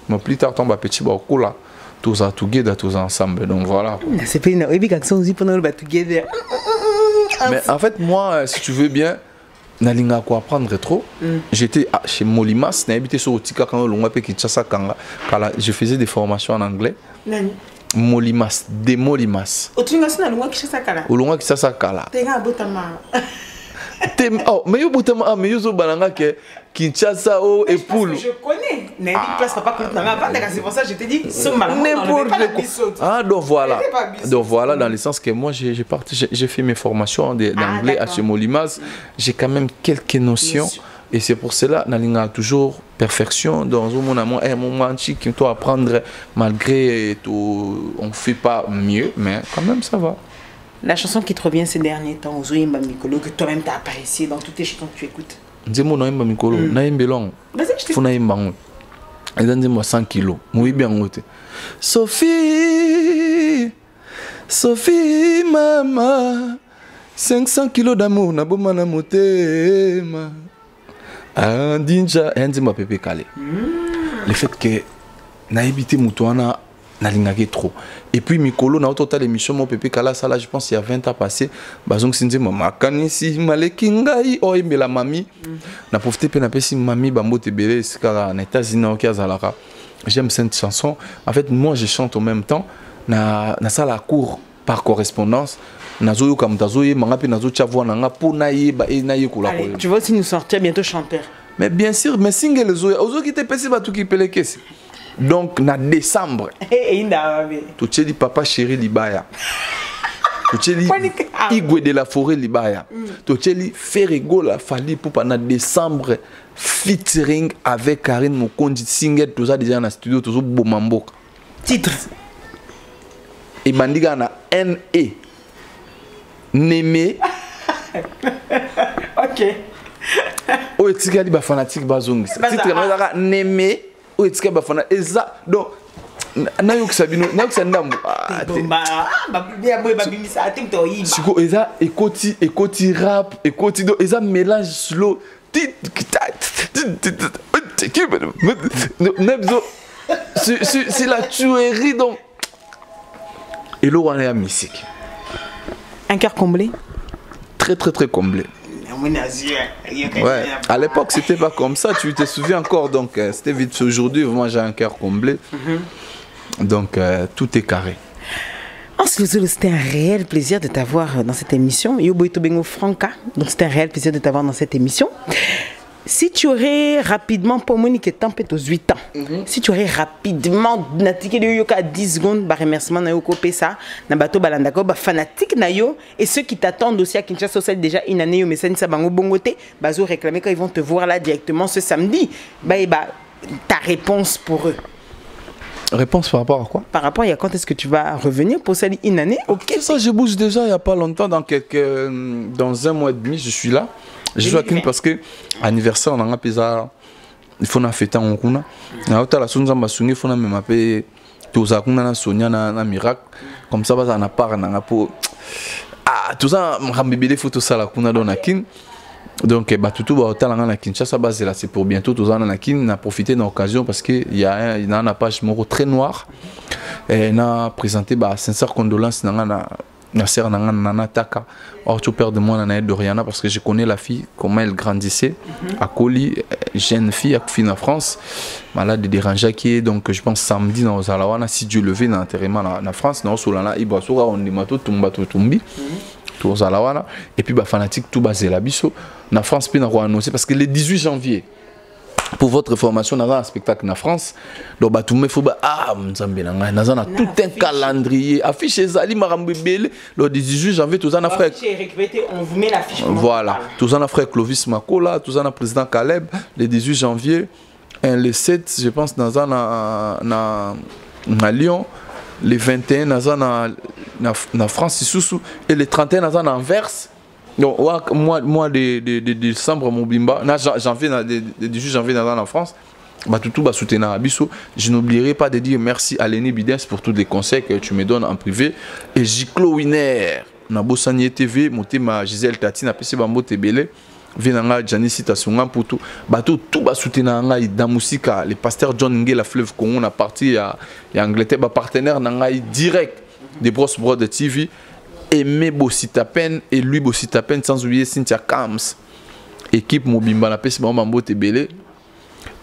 [SPEAKER 2] mais plus tard tomba petit ba kola tous à together tous ensemble donc voilà
[SPEAKER 1] c'est pas une ebi ka sont aussi pendant le together
[SPEAKER 2] mais en fait moi si tu veux bien nalinga ko apprendre trop j'étais chez Molimas na habité sur Otika quand longa pe Kinshasa kanga kala je faisais des formations en anglais
[SPEAKER 1] nani
[SPEAKER 2] Molimas des Molimas
[SPEAKER 1] otunga sina longa Kinshasa kala
[SPEAKER 2] olonga Kinshasa kala
[SPEAKER 1] tenga botama
[SPEAKER 2] oh mais yo botama mais yo zo balanga ke Kinshasa et Poul.
[SPEAKER 1] Je connais. Place papa c'est pour ça que je t'ai dit
[SPEAKER 2] donc voilà. Donc voilà, dans le sens que moi j'ai fait mes formations d'anglais à Chemolimaz. J'ai quand même quelques notions. Et c'est pour cela que toujours perfection dans un moment qui doit apprendre malgré tout, on ne fait pas mieux, mais quand même ça va.
[SPEAKER 1] La chanson qui te revient ces derniers temps, Zoyimba Mikolo, que toi-même t'as apprécié dans toutes les chansons que tu écoutes.
[SPEAKER 2] Dis-moi Zoyimba Mikolo, Naïmbelong, faut Naïmbang, et donne-moi 100 kilos, moi bien goûté. Sophie, Sophie, maman, 500 kilos d'amour, n'a pas mal à monter, ma. Dinja dis-moi Pépé Calé. Le fait que naïbité Moutouana n'a l'ingagé trop. Et puis Mikolo na au total émission mon Pépé Kala ça là je pense il y a 20 ans passé bazong sinzi mama kanisi malekingai o la mamie na profité pe na pesi mamie bambo tebele sikara en États-Unis au Kazalaka. J'aime cette chanson. En fait moi je chante en même temps na ça la cour par correspondance. Tu vas aussi nous sortir bientôt chanteur. Mais bien sûr, mais single Zoé, qui te pèse tout qui peut les caisses. Donc en décembre. Tu te dis papa chéri Libaya. Tu te dis Igwe de la forêt Libaya. Tu te dis faire rigolo la Fali pour pendant décembre featuring avec Karine Mokondi single tout ça déjà dans le studio tout ça bomambo. Titre. Et mandiga na NE. Némé. Ok. O etika li ba fanatique bazongi. Titre na Némé. O etika ba fanatique. Eza donc na yo kisabino, na yo kisandambo. Ba bien boy ba bimisa atim to yiba. Siko eza ekoti rap, ekoti do eza mélange slow. C'est la tuerie donc. Et là on est à musique.
[SPEAKER 1] Un cœur comblé?
[SPEAKER 2] Très comblé. Ouais. À l'époque, c'était pas comme ça. Tu te souviens encore. Donc, c'était vite fait. Aujourd'hui, moi, j'ai un cœur comblé. Donc, tout est carré.
[SPEAKER 1] C'était un réel plaisir de t'avoir dans cette émission. Yoboito Bengo Franca. Donc, c'était un réel plaisir de t'avoir dans cette émission. Si tu aurais rapidement, pour moi, qui est tempête aux 8 ans, si tu aurais rapidement, natiqué de yoka 10 secondes, bah remerciement na yoko pesa, na bato balandako, bah fanatique na yo, et ceux qui t'attendent aussi à Kinshasa, c'est déjà une année, mais ça ne s'est pas bongoté, bah zo réclamer quand ils vont te voir là directement ce samedi, bah ta réponse pour eux.
[SPEAKER 2] Réponse par rapport à quoi?
[SPEAKER 1] Par rapport à quand est-ce que tu vas revenir pour cette une année? Ok.
[SPEAKER 2] Ça, je bouge déjà il n'y a pas longtemps, dans un mois et demi, je suis là. Je joue à Kin parce que anniversaire on a pisa il faut na fêter en kuna na hôtel la sonza masungi faut na me m'appeler toza kuna na Sonia na miracle comme ça va na part na po tout ça m'rambibele photo ça la kuna dans na Kin donc bah tout ba hôtel na Kinshasa base là c'est pour bientôt tout ça na Kin na profiter de l'occasion parce que il y a une page moro très noire et na présenté bah sincère condoléances na sœur Nana Taka. Or tu perds de moi Nana Doriana parce que je connais la fille comment elle grandissait à Koli, jeune fille à Fina France, malade de déranger qui est donc je pense samedi dans Zalawana si Dieu le veut dans l'enterrement en France dans Solana Ibasura on dit mato tumba tumbi tout Zalawana et puis bah fanatique tout basé la biso na France puis na annoncé parce que le 18 janvier pour votre formation, nous avons un spectacle en France. Donc, tout le monde faut tout un calendrier. Affiche Zali Marambébele. Le 18 janvier, tout ça,
[SPEAKER 1] on vous met l'affiche.
[SPEAKER 2] Voilà. Tout ça, frère Clovis Makola, tout ça, le président Caleb. Le 18 janvier, le 7, je pense, nous avons à Lyon. Le 21, nous avons en France, et le 31, nous avons en Anvers. Donc, moi de décembre, mon bimba, janvier, le 18 janvier, en France, tout va soutenir Abisso. Je n'oublierai pas de dire merci à Lénie Bidens pour tous les conseils que tu me donnes en privé. Et Jiclo Winer, Nabosanie TV, ma Gisèle Tati, Napesi Bambo Tebele, Venanga, Jani Citationga pour tout. Tout va soutenir dans musique. Le pasteur John Nge, la fleuve Congo, on a parti à Angleterre, partenaire direct des Bros Brothers TV. Aimé Bossitapen et lui Bossitapen sans oublier Cynthia Kams équipe Mobimba la pesi Mambo Tebele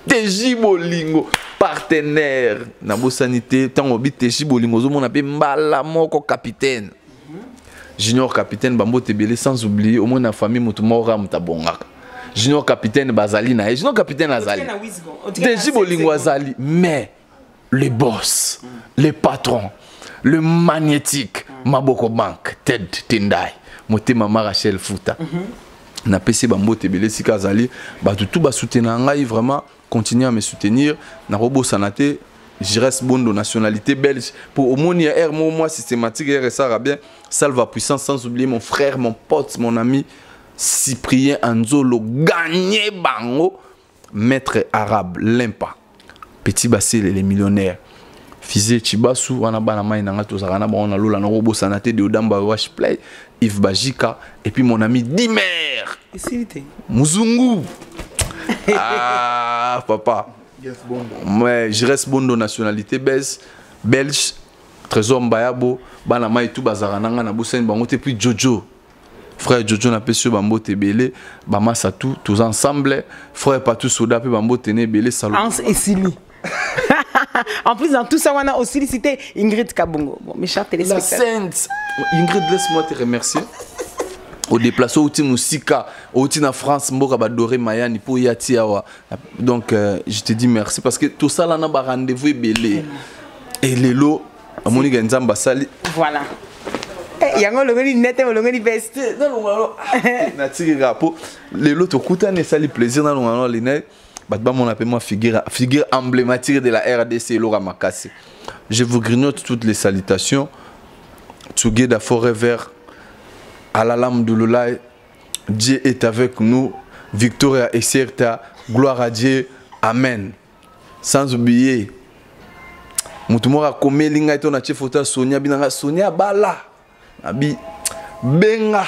[SPEAKER 2] TJ Bolingo partenaire na Bossanité tant obi TJ Bolingo zo mon appelle Mbala moko capitaine junior capitaine Bambo Tebele sans oublier au moins la famille Mutumora Mutabongaka Junior Capitaine Bazali na Junior Capitaine Azali. Deji Bolingo Azali, mais les boss, les patrons, le magnétique, Maboko Bank, Ted Tendai, Moté Mama Rachel Fouta. Na PC Bambo Tebele Sika Azali, tout ba soutenir ngai vraiment continuer à me soutenir. Na Robo Sanate, je reste bon de nationalité belge pour au moins air moi systématique et ça va bien. Salva puissance sans oublier mon frère, mon pote, mon ami Cyprien Anzolo gagné bango maître arabe Limpa. Petit Basile les millionnaires. Fizé Chibasu, on a banama inanga tozarana ba on a lola na Robo Sanate de Odamba Wash Play, Yves Bajika et puis mon ami Dimer. Muzungu. Ah papa. Yes, bon. Ouais, je reste bon de nationalité belge. Trésor Mbayabo, banama et tout bazarana na bosen bango te puis Jojo. Frère Jojo na pesio bambo tebele, bama satou tous ensemble, frère Patou Soda pe bambo tene belé salon.
[SPEAKER 1] Hans et Sili. En plus, dans tout ça, on a aussi cité Ingrid Kabongo. Bon, mes chers téléspectateurs.
[SPEAKER 2] La Sainte. Ingrid, laisse-moi te remercier. Au déplacement, au team Sika, au team en France, Mboka Badoré Mayani pour Yati Awa. Donc, je te dis merci parce que tout ça, là, on a un rendez-vous belé. Et les lots, à mon niveau, Sali.
[SPEAKER 1] Voilà. Il y a un net et un veste.
[SPEAKER 2] Les lots, tu coûtes un sali plaisir dans le net. On appelle moi figure emblématique de la RDC, Laura Makassi. Je vous grignote toutes les salutations. Together forever. Alalam Douloulay. Dieu est avec nous. Victoria et certa. Gloire à Dieu. Amen. Sans oublier. Moutoumora Kome Linga et ton photo Sonia Binanga Sonia Bala. Abi Benga.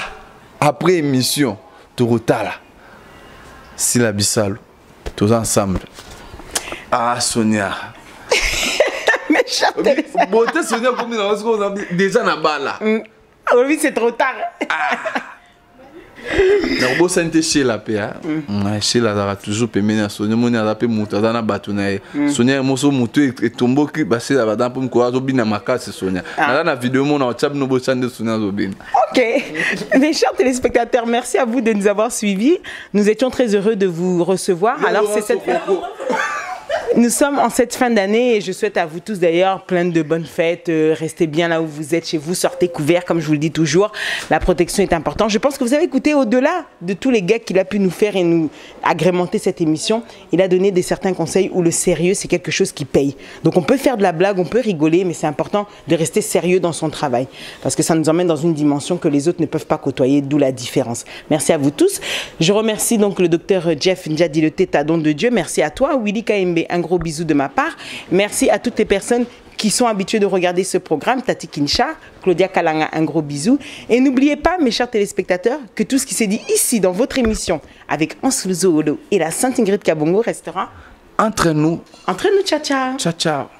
[SPEAKER 2] Après émission. Torotala. Sila Bissalo. Tous ensemble. Ah, Sonia.
[SPEAKER 1] Mais chante.
[SPEAKER 2] Beauté, Sonia, déjà na bala.
[SPEAKER 1] Oui, c'est trop tard.
[SPEAKER 2] Na bo sente chez la paix. Chez la dara toujours pemena Sonia moni ala pe muta na batuna. Sonia moso mutu et tombo ki ba c'est la badan pour ko azo bina makasi Sonia. Na vidéo mon na WhatsApp no bo chande Sonia zo bin.
[SPEAKER 1] OK. Mes chers téléspectateurs, merci à vous de nous avoir suivis. Nous étions très heureux de vous recevoir. Alors c'est cette Nous sommes en cette fin d'année et je souhaite à vous tous d'ailleurs plein de bonnes fêtes. Restez bien là où vous êtes chez vous, sortez couverts comme je vous le dis toujours. La protection est importante. Je pense que vous avez écouté au-delà de tous les gags qu'il a pu nous faire et nous agrémenter cette émission. Il a donné certains conseils où le sérieux c'est quelque chose qui paye. Donc on peut faire de la blague, on peut rigoler, mais c'est important de rester sérieux dans son travail. Parce que ça nous emmène dans une dimension que les autres ne peuvent pas côtoyer, d'où la différence. Merci à vous tous. Je remercie donc le docteur Jeff Ndjadi le Tétadon de Dieu. Merci à toi, Willy Kaembe. Un gros bisou de ma part. Merci à toutes les personnes qui sont habituées de regarder ce programme. Tati Kincha, Claudia Kalanga, un gros bisou. Et n'oubliez pas, mes chers téléspectateurs, que tout ce qui s'est dit ici dans votre émission avec Hans Luzolo et la Sainte Ingrid Kabongo restera
[SPEAKER 2] entre nous.
[SPEAKER 1] Entre nous, ciao ciao.
[SPEAKER 2] Ciao ciao.